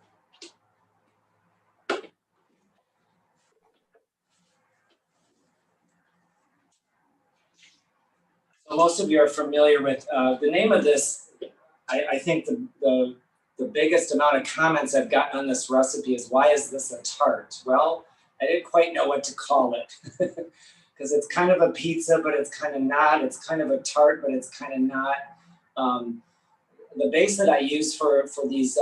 So most of you are familiar with the name of this. I think the biggest amount of comments I've gotten on this recipe is, why is this a tart? Well, I didn't quite know what to call it. Because it's kind of a pizza, but it's kind of not. It's kind of a tart, but it's kind of not. The base that I use for these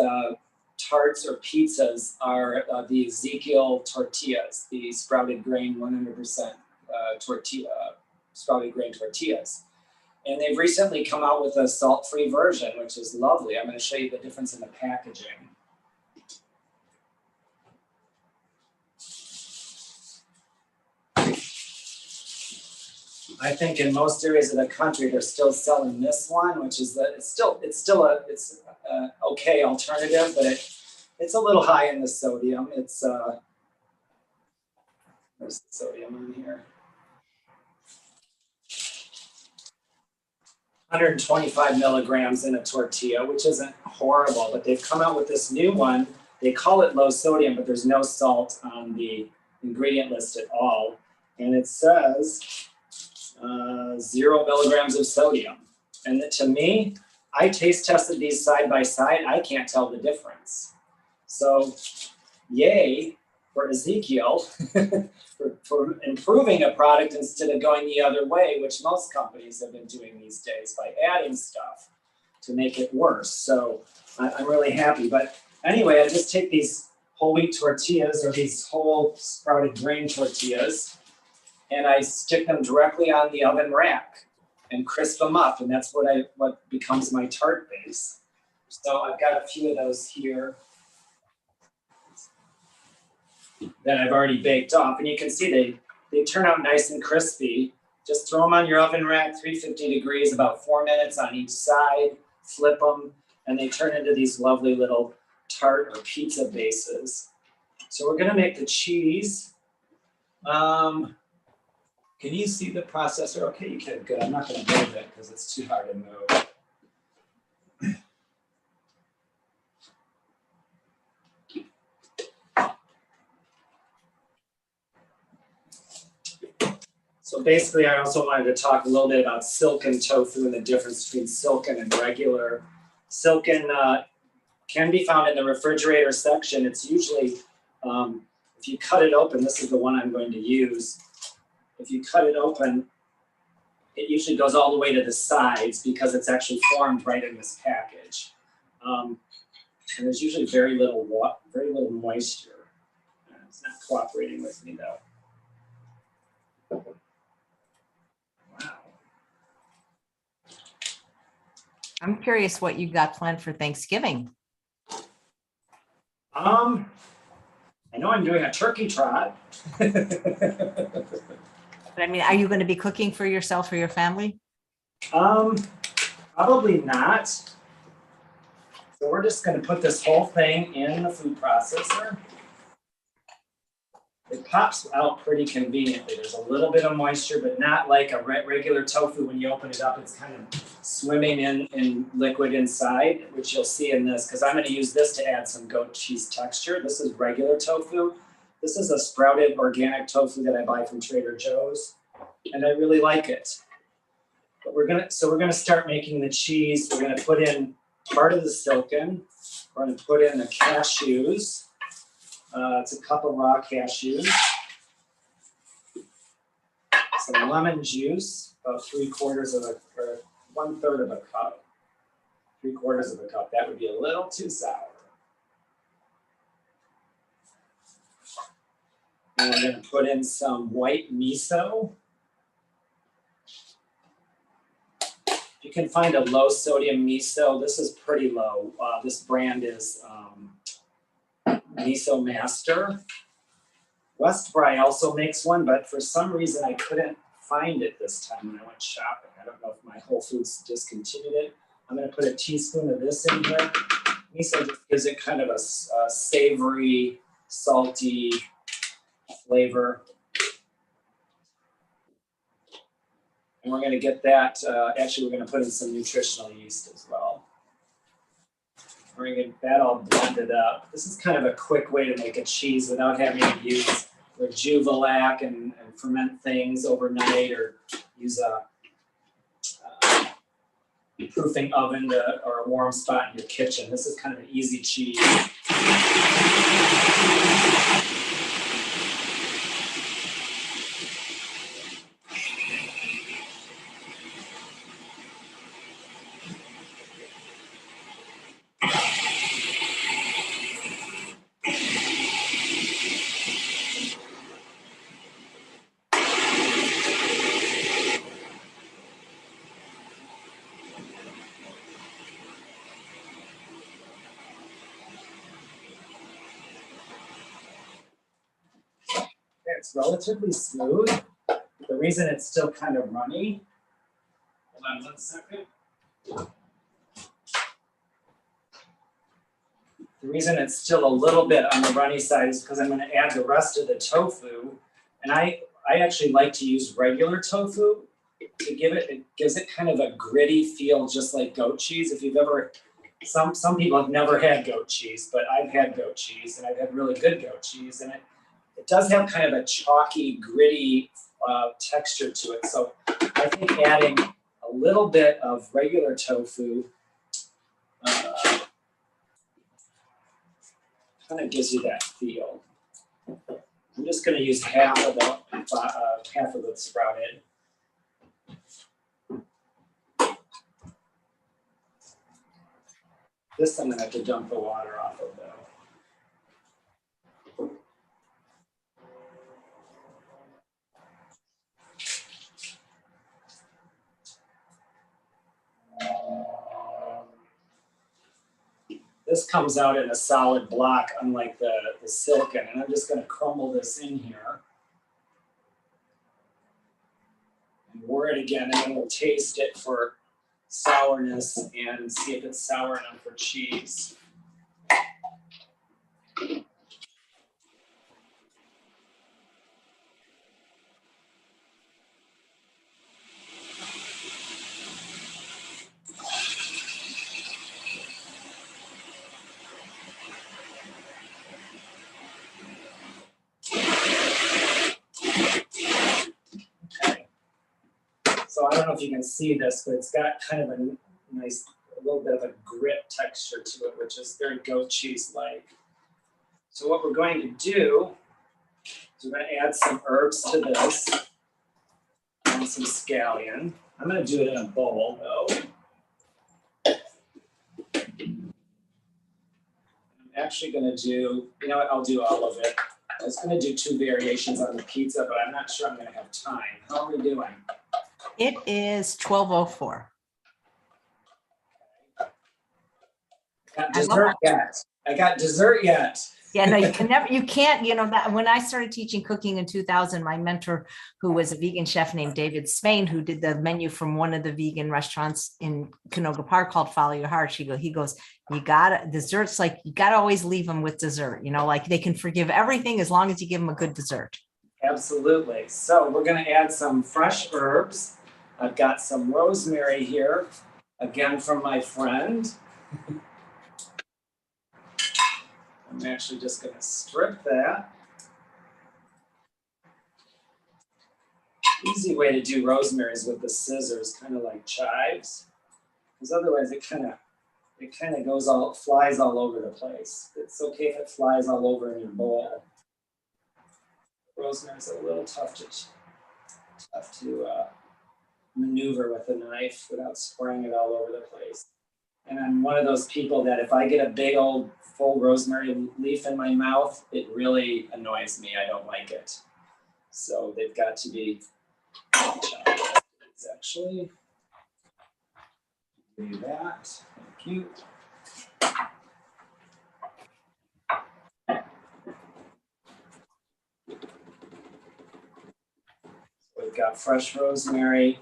tarts or pizzas are the Ezekiel Tortillas, the sprouted grain 100% tortilla, sprouted grain tortillas. And they've recently come out with a salt-free version, which is lovely. I'm going to show you the difference in the packaging. I think in most areas of the country, they're still selling this one, which is it's still a okay alternative, but it's a little high in the sodium. It's there's the sodium in here. 125 milligrams in a tortilla, which isn't horrible, but they've come out with this new one. They call it low sodium, but there's no salt on the ingredient list at all. And it says, 0 milligrams of sodium. And to me, I taste tested these side by side. I can't tell the difference. So yay for Ezekiel for improving a product instead of going the other way, which most companies have been doing these days by adding stuff to make it worse. So I'm really happy. But anyway, I just take these whole wheat tortillas or these whole sprouted grain tortillas and I stick them directly on the oven rack and crisp them up. And that's what becomes my tart base. So I've got a few of those here that I've already baked off. And you can see they turn out nice and crispy. Just throw them on your oven rack, 350 degrees, about 4 minutes on each side, flip them, and they turn into these lovely little tart or pizza bases. So we're gonna make the cheese. Can you see the processor? Okay, you can, good. I'm not gonna move it because it's too hard to move. So basically, I also wanted to talk a little bit about silken tofu and the difference between silken and regular. Silken can be found in the refrigerator section. It's usually, if you cut it open, this is the one I'm going to use. If you cut it open, it usually goes all the way to the sides because it's actually formed right in this package. And there's usually very little moisture. It's not cooperating with me though. Wow. I'm curious what you got planned for Thanksgiving. I know I'm doing a turkey trot. But I mean, are you going to be cooking for yourself or your family? Probably not. So we're just going to put this whole thing in the food processor. It pops out pretty conveniently. There's a little bit of moisture, but not like a regular tofu. When you open it up, it's kind of swimming in liquid inside, which you'll see in this, because I'm going to use this to add some goat cheese texture. This is regular tofu. This is a sprouted organic tofu that I buy from Trader Joe's, and I really like it. But we're gonna start making the cheese. We're gonna put in part of the silken. We're gonna put in the cashews. It's a cup of raw cashews. Some lemon juice, about 1/3 of a cup. 3/4 of a cup. That would be a little too sour. And we're going to put in some white miso. If you can find a low sodium miso, this is pretty low. This brand is Miso Master. Westbury also makes one, but for some reason I couldn't find it this time when I went shopping. I don't know if my Whole Foods discontinued it. I'm going to put a teaspoon of this in here. Miso just gives it kind of a savory, salty flavor. And we're going to get that, actually we're going to put in some nutritional yeast as well. We're going to get that all blended up. This is kind of a quick way to make a cheese without having to use Rejuvelac and ferment things overnight, or use a proofing oven or a warm spot in your kitchen. This is kind of an easy cheese. It's relatively smooth. The reason it's still kind of runny, hold on 1 second. The reason it's still a little bit on the runny side is because I'm going to add the rest of the tofu. And I actually like to use regular tofu to it gives it kind of a gritty feel, just like goat cheese. If you've ever, some people have never had goat cheese, but I've had goat cheese and I've had really good goat cheese. And it does have kind of a chalky, gritty texture to it. So I think adding a little bit of regular tofu kind of gives you that feel. I'm just going to use half of the sprouted. This I'm going to have to dump the water off of, though. This comes out in a solid block, unlike the silken, and I'm just going to crumble this in here. And whir it again, and then we'll taste it for sourness and see if it's sour enough for cheese. So I don't know if you can see this, but it's got kind of a nice, a little bit of a grit texture to it, which is very goat cheese-like. So what we're going to do is we're going to add some herbs to this and some scallion. I'm going to do it in a bowl, though. I'm actually going to do, you know what, I'll do all of it. I was going to do 2 variations on the pizza, but I'm not sure I'm going to have time. How are we doing? It is 12:04. Got dessert yet. I got dessert yet. Yeah, no, you can't, that when I started teaching cooking in 2000, my mentor, who was a vegan chef named David Spain, who did the menu from one of the vegan restaurants in Canoga Park called Follow Your Heart. He goes, you gotta, desserts, like you gotta always leave them with dessert, like they can forgive everything as long as you give them a good dessert. Absolutely. So we're gonna add some fresh herbs. I've got some rosemary here, again from my friend. I'm actually just going to strip that. Easy way to do rosemary is with the scissors, kind of like chives, because otherwise it kind of flies all over the place. It's okay if it flies all over in your bowl. Rosemary's a little tough to maneuver with a knife without spraying it all over the place. And I'm one of those people that if I get a big old full rosemary leaf in my mouth, it really annoys me. I don't like it. So they've got to be chopped. Actually, do that. Thank you. So we've got fresh rosemary.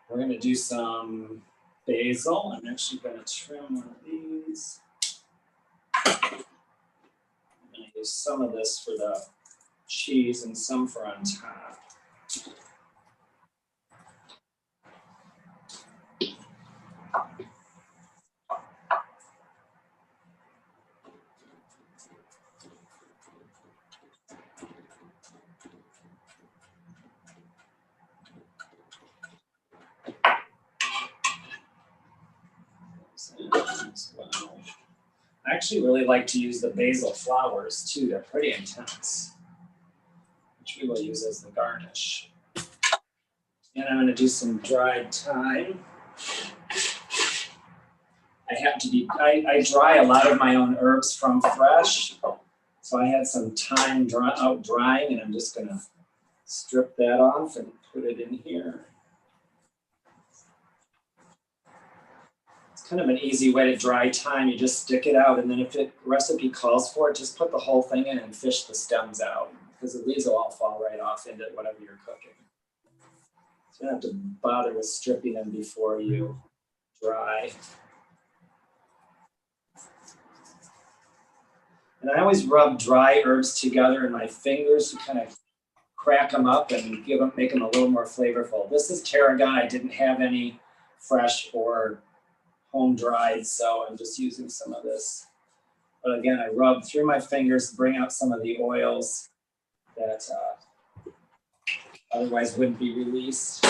We're going to do some basil. I'm actually going to trim one of these. I'm going to use some of this for the cheese and some for on top. I actually really like to use the basil flowers too. They're pretty intense, which we will use as the garnish. And I'm going to do some dried thyme. I dry a lot of my own herbs from fresh. So I had some thyme out drying, and I'm just going to strip that off and put it in here. Kind of an easy way to dry thyme. You just stick it out, and then if the recipe calls for it, just put the whole thing in and fish the stems out, because the leaves will all fall right off into whatever you're cooking. So you don't have to bother with stripping them before you dry. And I always rub dry herbs together in my fingers to kind of crack them up and make them a little more flavorful. This is tarragon. I didn't have any fresh or home dried, so I'm just using some of this. But again, I rub through my fingers to bring out some of the oils that otherwise wouldn't be released.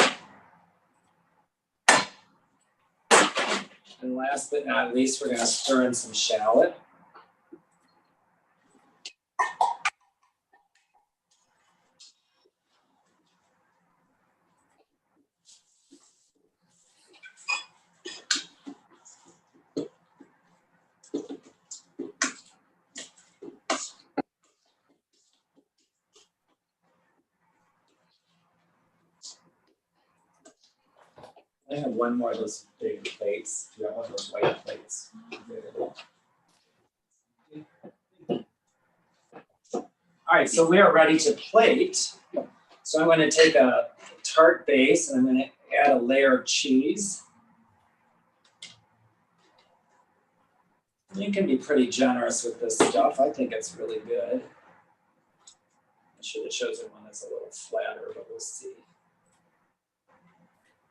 And last but not least, we're going to stir in some shallot. I have one more of those big plates. Do you have one of those white plates available? All right, so we are ready to plate. So I'm going to take a tart base and I'm going to add a layer of cheese. You can be pretty generous with this stuff. I think it's really good. I should have chosen one that's a little flatter, but we'll see.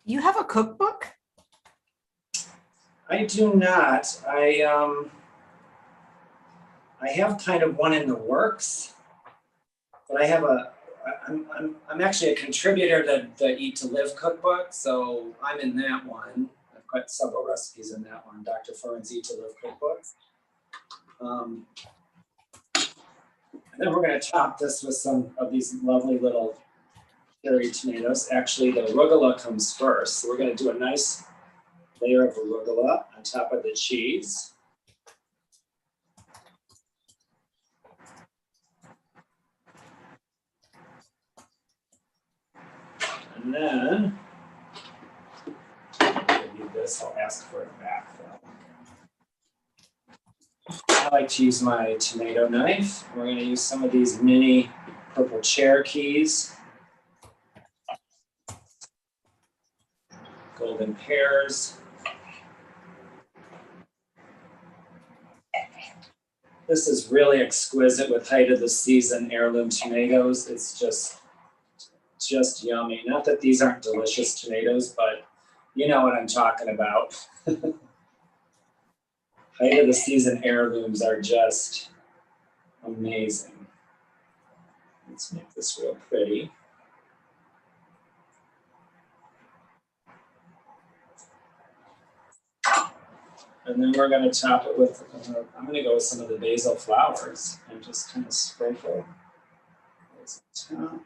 You have a cookbook? I do not. I have kind of one in the works, but I have I'm actually a contributor to the Eat to Live cookbook, so I'm in that one. I've got several recipes in that one, Dr. Furman's Eat to Live cookbook. And then we're going to top this with some of these lovely little cherry tomatoes. Actually, the arugula comes first. So we're going to do a nice layer of arugula on top of the cheese. And then, I'll do this, I'll ask for it back though. I like to use my tomato knife. We're going to use some of these mini purple Cherokees. Golden pears. This is really exquisite with height of the season heirloom tomatoes. It's just yummy. Not that these aren't delicious tomatoes, but you know what I'm talking about. Height of the season heirlooms are just amazing. Let's make this real pretty. And then we're going to top it with, I'm going to go with some of the basil flowers and just kind of sprinkle this top.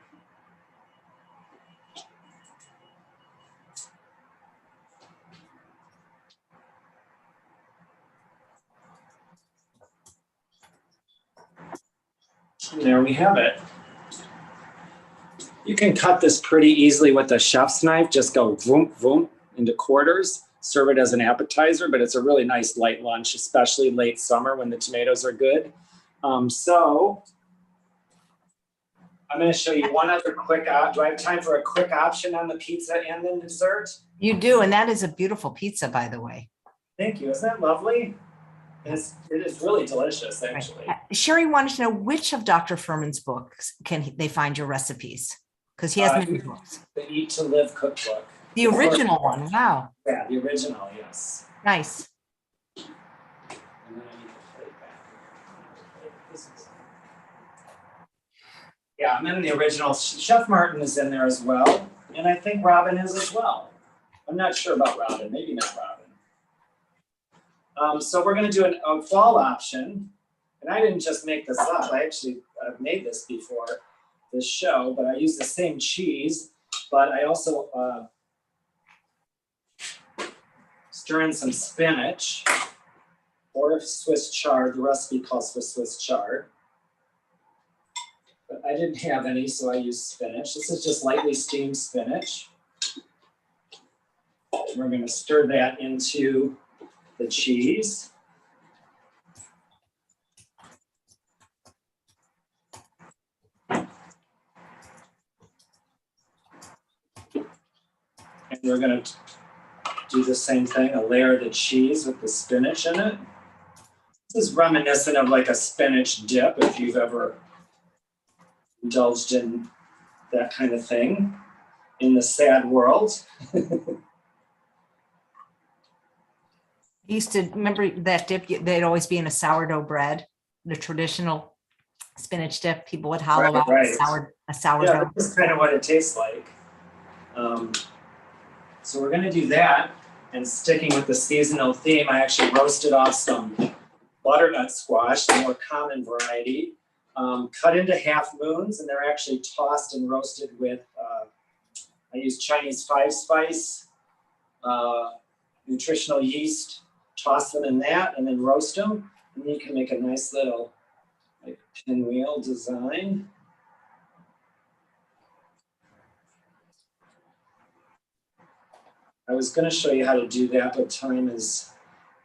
And there we have it. You can cut this pretty easily with a chef's knife. Just go vroom, vroom into quarters. Serve it as an appetizer, but it's a really nice light lunch, especially late summer when the tomatoes are good. So I'm going to show you one other quick, do I have time for a quick option on the pizza and the dessert? You do, and that is a beautiful pizza, by the way. Thank you. Isn't that lovely? It is really delicious, actually. Right. Sherry wanted to know which of Dr. Furman's books can they find your recipes? Because he has many books. The Eat to Live cookbook. The original one, wow. Yeah, the original, yes. Nice. And then I need to put it back. Yeah, and then the original, Chef Martin is in there as well. And I think Robin is as well. I'm not sure about Robin, maybe not Robin. So we're going to do a fall option. And I didn't just make this up. I've made this before this show, but I use the same cheese. But I also stir in some spinach or Swiss chard. The recipe calls for Swiss chard. But I didn't have any, so I used spinach. This is just lightly steamed spinach. We're going to stir that into the cheese. And we're going to do the same thing, a layer of the cheese with the spinach in it. This is reminiscent of like a spinach dip, if you've ever indulged in that kind of thing in the sad world. I used to remember that dip, they'd always be in a sourdough bread, the traditional spinach dip. People would hollow out a sourdough. Yeah, that's kind of what it tastes like. So we're gonna do that, and sticking with the seasonal theme, I actually roasted off some butternut squash, the more common variety, cut into half moons, and they're actually tossed and roasted with, I use Chinese 5-spice, nutritional yeast, toss them in that, and then roast them, and then you can make a nice little like pinwheel design. I was going to show you how to do that, but time is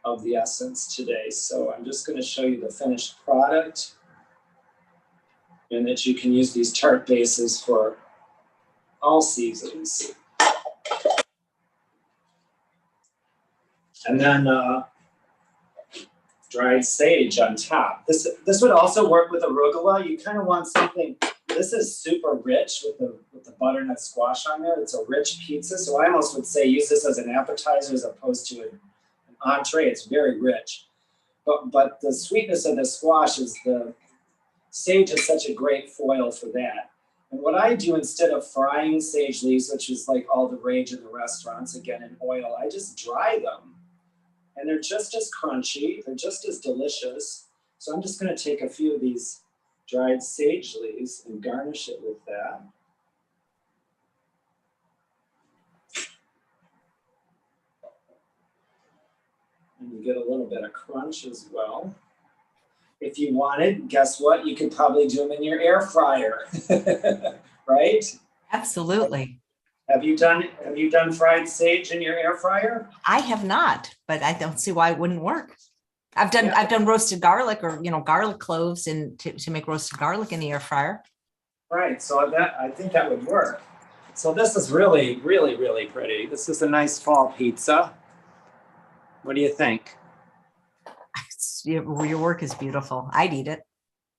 of the essence today. So I'm just going to show you the finished product, and that you can use these tart bases for all seasons. And then dried sage on top. This would also work with arugula. You kind of want something. This is super rich with the butternut squash on there. It's a rich pizza, so I almost would say use this as an appetizer as opposed to an entree. It's very rich, but the sweetness of the squash is the sage is such a great foil for that. And what I do instead of frying sage leaves, which is like all the rage in the restaurants, again in oil, I just dry them. And they're just as crunchy, they're just as delicious. So I'm just going to take a few of these dried sage leaves and garnish it with that. And you get a little bit of crunch as well. If you wanted, guess what? You could probably do them in your air fryer, right? Absolutely. Have you done fried sage in your air fryer? I have not, but I don't see why it wouldn't work. I've done roasted garlic or garlic cloves and to make roasted garlic in the air fryer. Right. So I think that would work. So this is really, really, really pretty. This is a nice fall pizza. What do you think? Your work is beautiful. I'd eat it.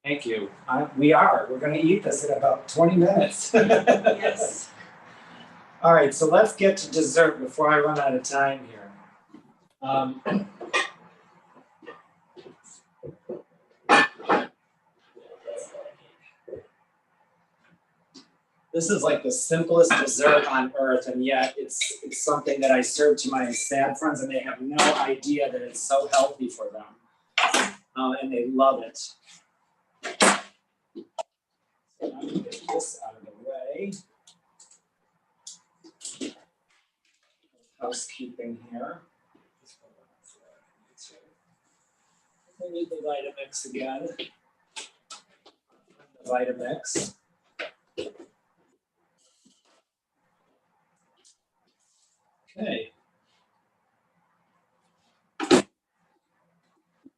Thank you. We're going to eat this in about 20 minutes. Yes. All right, so let's get to dessert before I run out of time here. This is like the simplest dessert on earth, and yet it's something that I serve to my sad friends, and they have no idea that it's so healthy for them, and they love it. So I'm going to get this out of the way. Housekeeping here. We need the Vitamix again. The Vitamix. Okay.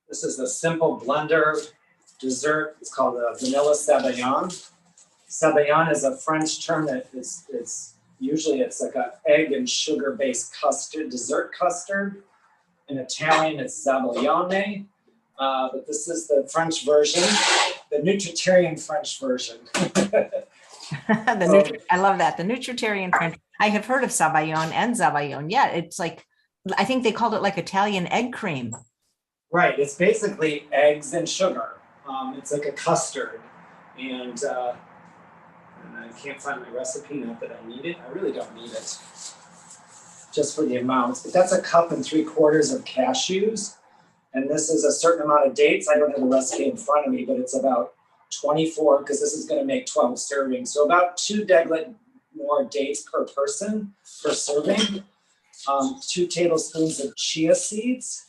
This is a simple blender dessert. It's called a Vanilla Sabayon. Sabayon is a French term that it's usually it's like an egg and sugar-based custard, dessert custard. In Italian, it's Sabayon, but this is the French version, the nutritarian French version. I love that, the nutritarian French. I have heard of Sabayon and Sabayon. Yeah, it's like, I think they called it like Italian egg cream. Right, it's basically eggs and sugar. It's like a custard, and I can't find my recipe, not that I need it. I really don't need it, just for the amounts. But that's 1 3/4 cups of cashews. And this is a certain amount of dates. I don't have the recipe in front of me, but it's about 24, because this is going to make 12 servings. So about 2 deglet more dates per person, per serving. 2 tablespoons of chia seeds.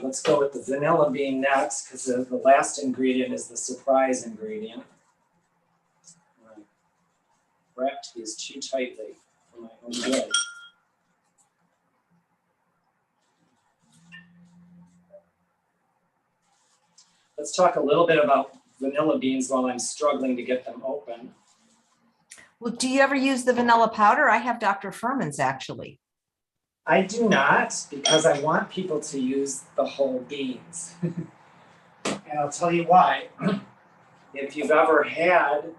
Let's go with the vanilla bean next, because the last ingredient is the surprise ingredient. I wrapped these too tightly for my own good. Let's talk a little bit about vanilla beans while I'm struggling to get them open. Well, do you ever use the vanilla powder? I have Dr. Furman's actually. I do not, because I want people to use the whole beans. And I'll tell you why. If you've ever had,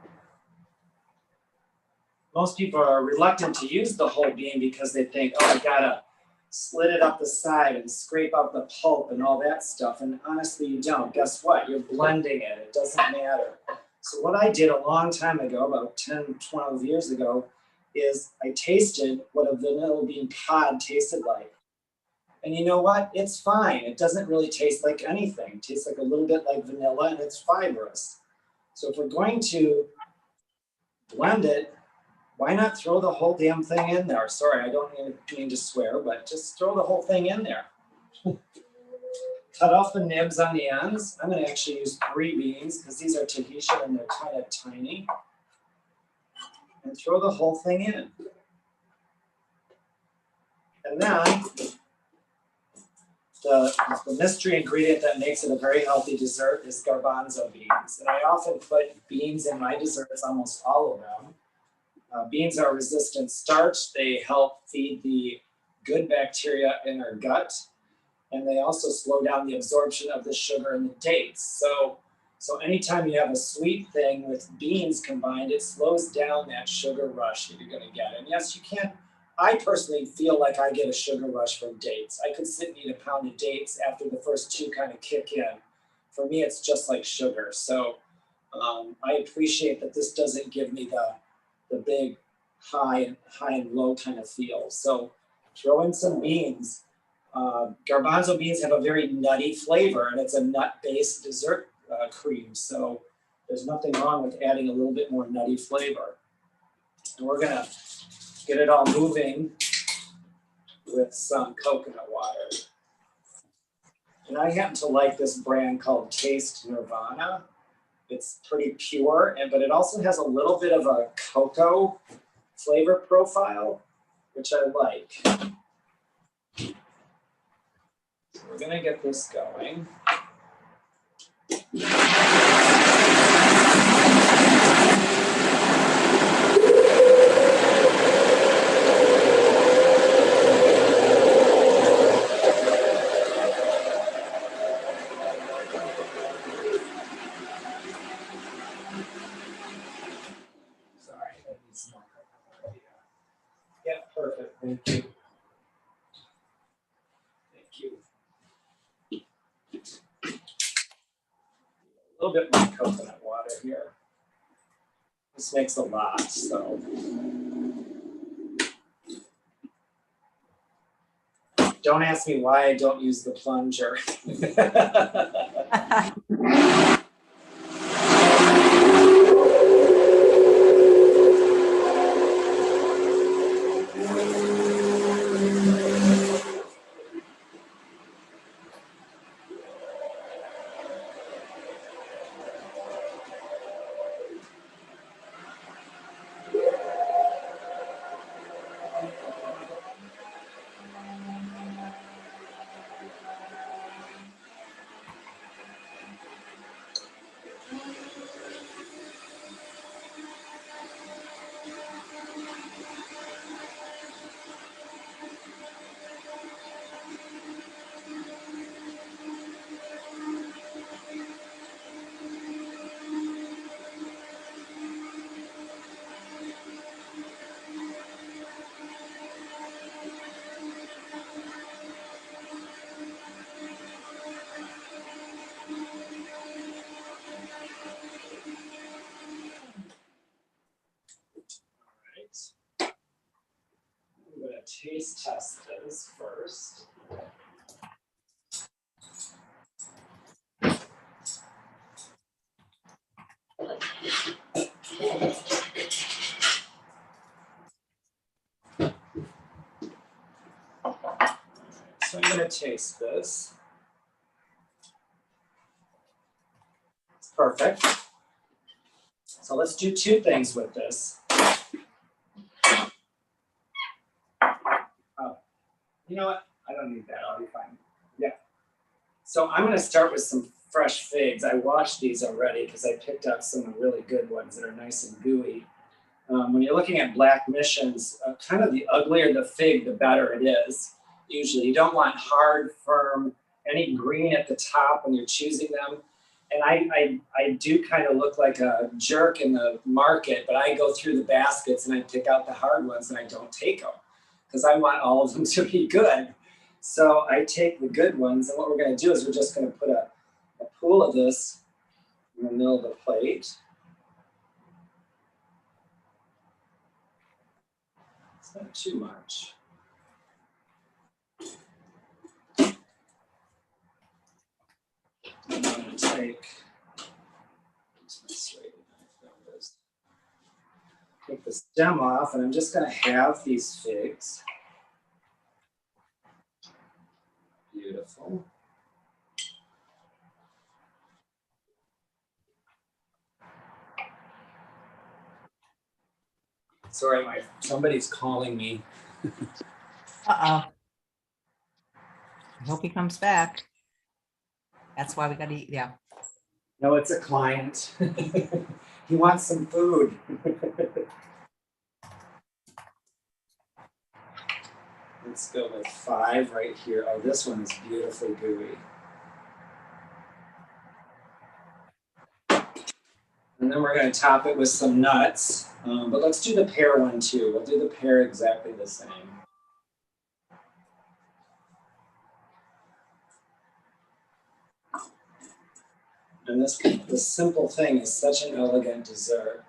most people are reluctant to use the whole bean because they think, oh, I gotta slit it up the side and scrape out the pulp and all that stuff. And honestly, you don't. Guess what? You're blending it. It doesn't matter. So what I did a long time ago, about 10, 12 years ago, is I tasted what a vanilla bean pod tasted like. And you know what? It's fine. It doesn't really taste like anything. It tastes like a little bit like vanilla and it's fibrous. So if we're going to blend it, why not throw the whole damn thing in there? Sorry, I don't mean to swear, but just throw the whole thing in there. Cut off the nibs on the ends. I'm going to actually use 3 beans because these are Tahitian and they're kind of tiny. And throw the whole thing in. And then the mystery ingredient that makes it a very healthy dessert is garbanzo beans. And I often put beans in my desserts, almost all of them. Beans are resistant starch. They help feed the good bacteria in our gut. And they also slow down the absorption of the sugar in the dates. So anytime you have a sweet thing with beans combined, it slows down that sugar rush that you're going to get. And yes, you can't. I personally feel like I get a sugar rush from dates. I could sit and eat a pound of dates after the first 2 kind of kick in. For me, it's just like sugar. So I appreciate that this doesn't give me the big high and low kind of feel. So throw in some beans. Garbanzo beans have a very nutty flavor, and it's a nut-based dessert cream. So there's nothing wrong with adding a little bit more nutty flavor. And we're gonna get it all moving with some coconut water. And I happen to like this brand called Taste Nirvana. It's pretty pure, but it also has a little bit of a cocoa flavor profile, which I like. So we're gonna get this going. Yeah, perfect. Thank you. Thank you. A little bit more coconut water here. This makes a lot, so. Don't ask me why I don't use the plunger. I'm going to taste test this first. So I'm going to taste this. It's perfect. So let's do 2 things with this. Oh, you know what? I don't need that. I'll be fine. Yeah. So I'm going to start with some fresh figs. I washed these already because I picked out some really good ones that are nice and gooey. When you're looking at black missions, kind of the uglier the fig, the better it is. usually. You don't want hard, firm, any green at the top when you're choosing them. And I do kind of look like a jerk in the market, but I go through the baskets and I pick out the hard ones and I don't take them because I want all of them to be good. So I take the good ones, and what we're going to do is we're just going to put a pool of this in the middle of the plate. It's not too much. I'm going to take the stem off, and I'm just going to halve these figs. Beautiful. Sorry, somebody's calling me. Uh-oh. I hope he comes back. That's why we got to eat. Yeah. No, it's a client. He wants some food. Let's go with 5 right here. Oh, this one is beautifully gooey. And then we're going to top it with some nuts. But let's do the pear one too. We'll do the pear exactly the same. And this simple thing is such an elegant dessert.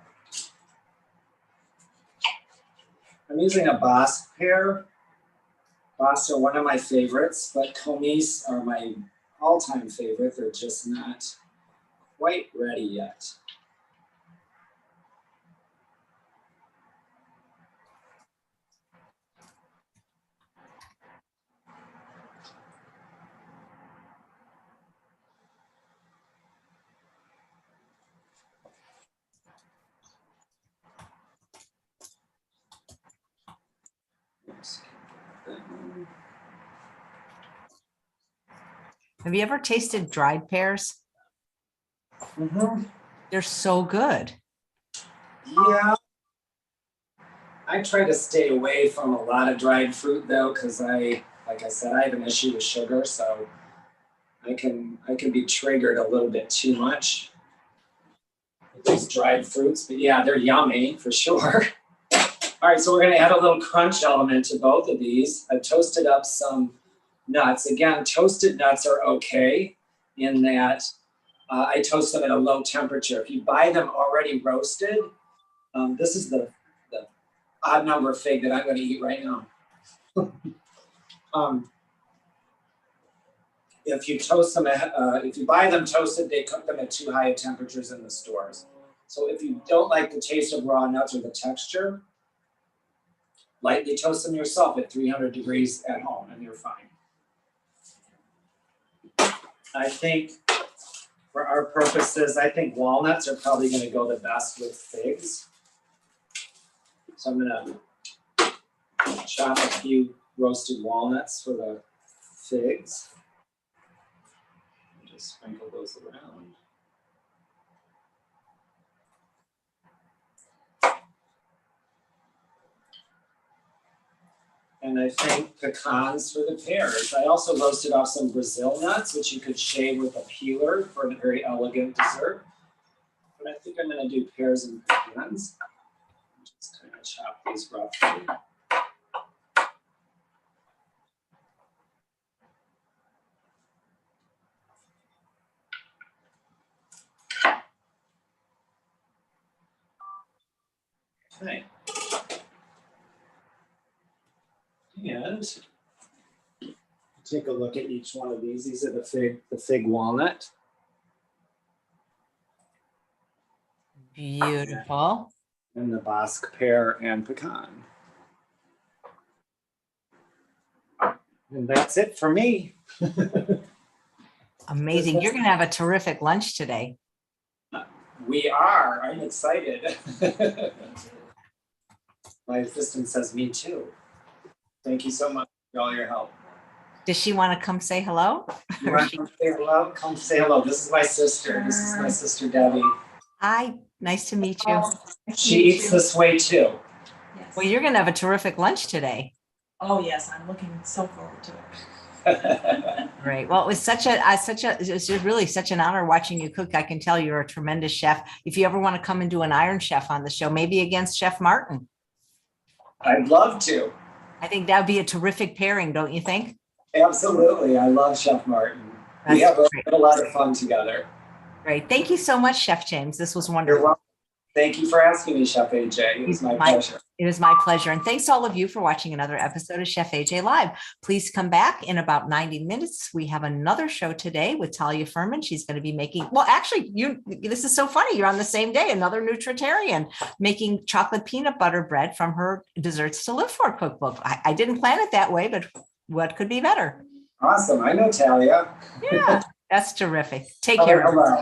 I'm using a Bosc pear. Bosc are one of my favorites, but Comis are my all-time favorite. They're just not quite ready yet. Have you ever tasted dried pears? Mm-hmm. They're so good. Yeah. I try to stay away from a lot of dried fruit though, because like I said, I have an issue with sugar, so I can be triggered a little bit too much with these dried fruits. But yeah, they're yummy for sure. All right, so we're going to add a little crunch element to both of these. I've toasted up some nuts. Again, toasted nuts are okay in that I toast them at a low temperature. If you buy them already roasted, this is the odd number fig that I'm going to eat right now. If you toast them, if you buy them toasted, they cook them at too high of temperatures in the stores. So if you don't like the taste of raw nuts or the texture, lightly toast them yourself at 300 degrees at home, and you're fine. I think for our purposes, I think walnuts are probably going to go the best with figs. So I'm going to chop a few roasted walnuts for the figs. Just sprinkle those around. And I think pecans for the pears. I also roasted off some Brazil nuts, which you could shave with a peeler for a very elegant dessert. But I think I'm going to do pears and pecans. Just kind of chop these roughly. Okay. And take a look at each one of these. These are the fig walnut. Beautiful. And the Bosc pear and pecan. And that's it for me. Amazing. You're going to have a terrific lunch today. We are. I'm excited. My assistant says me too. Thank you so much for all your help. Does she want to come say hello? You want to come say hello? Come say hello. This is my sister. This is my sister, Debbie. Hi, nice to meet you. She eats this way too. Well, you're going to have a terrific lunch today. Oh yes, I'm looking so forward to it. Great. Well, it was it's really such an honor watching you cook. I can tell you're a tremendous chef. If you ever want to come and do an Iron Chef on the show, maybe against Chef Martin. I'd love to. I think that would be a terrific pairing, don't you think? Absolutely. I love Chef Martin. We have a lot of fun together. Great. Thank you so much, Chef James. This was You're wonderful. welcome. Thank you for asking me, Chef AJ. It was my pleasure. It was my pleasure. And thanks to all of you for watching another episode of Chef AJ Live. Please come back in about 90 minutes. We have another show today with Talia Furman. She's going to be making, well, actually, this is so funny. You're on the same day, another nutritarian making chocolate peanut butter bread from her Desserts to Live For cookbook. I didn't plan it that way, but what could be better? Awesome. I know Talia. Yeah, that's terrific. Take care. Hello.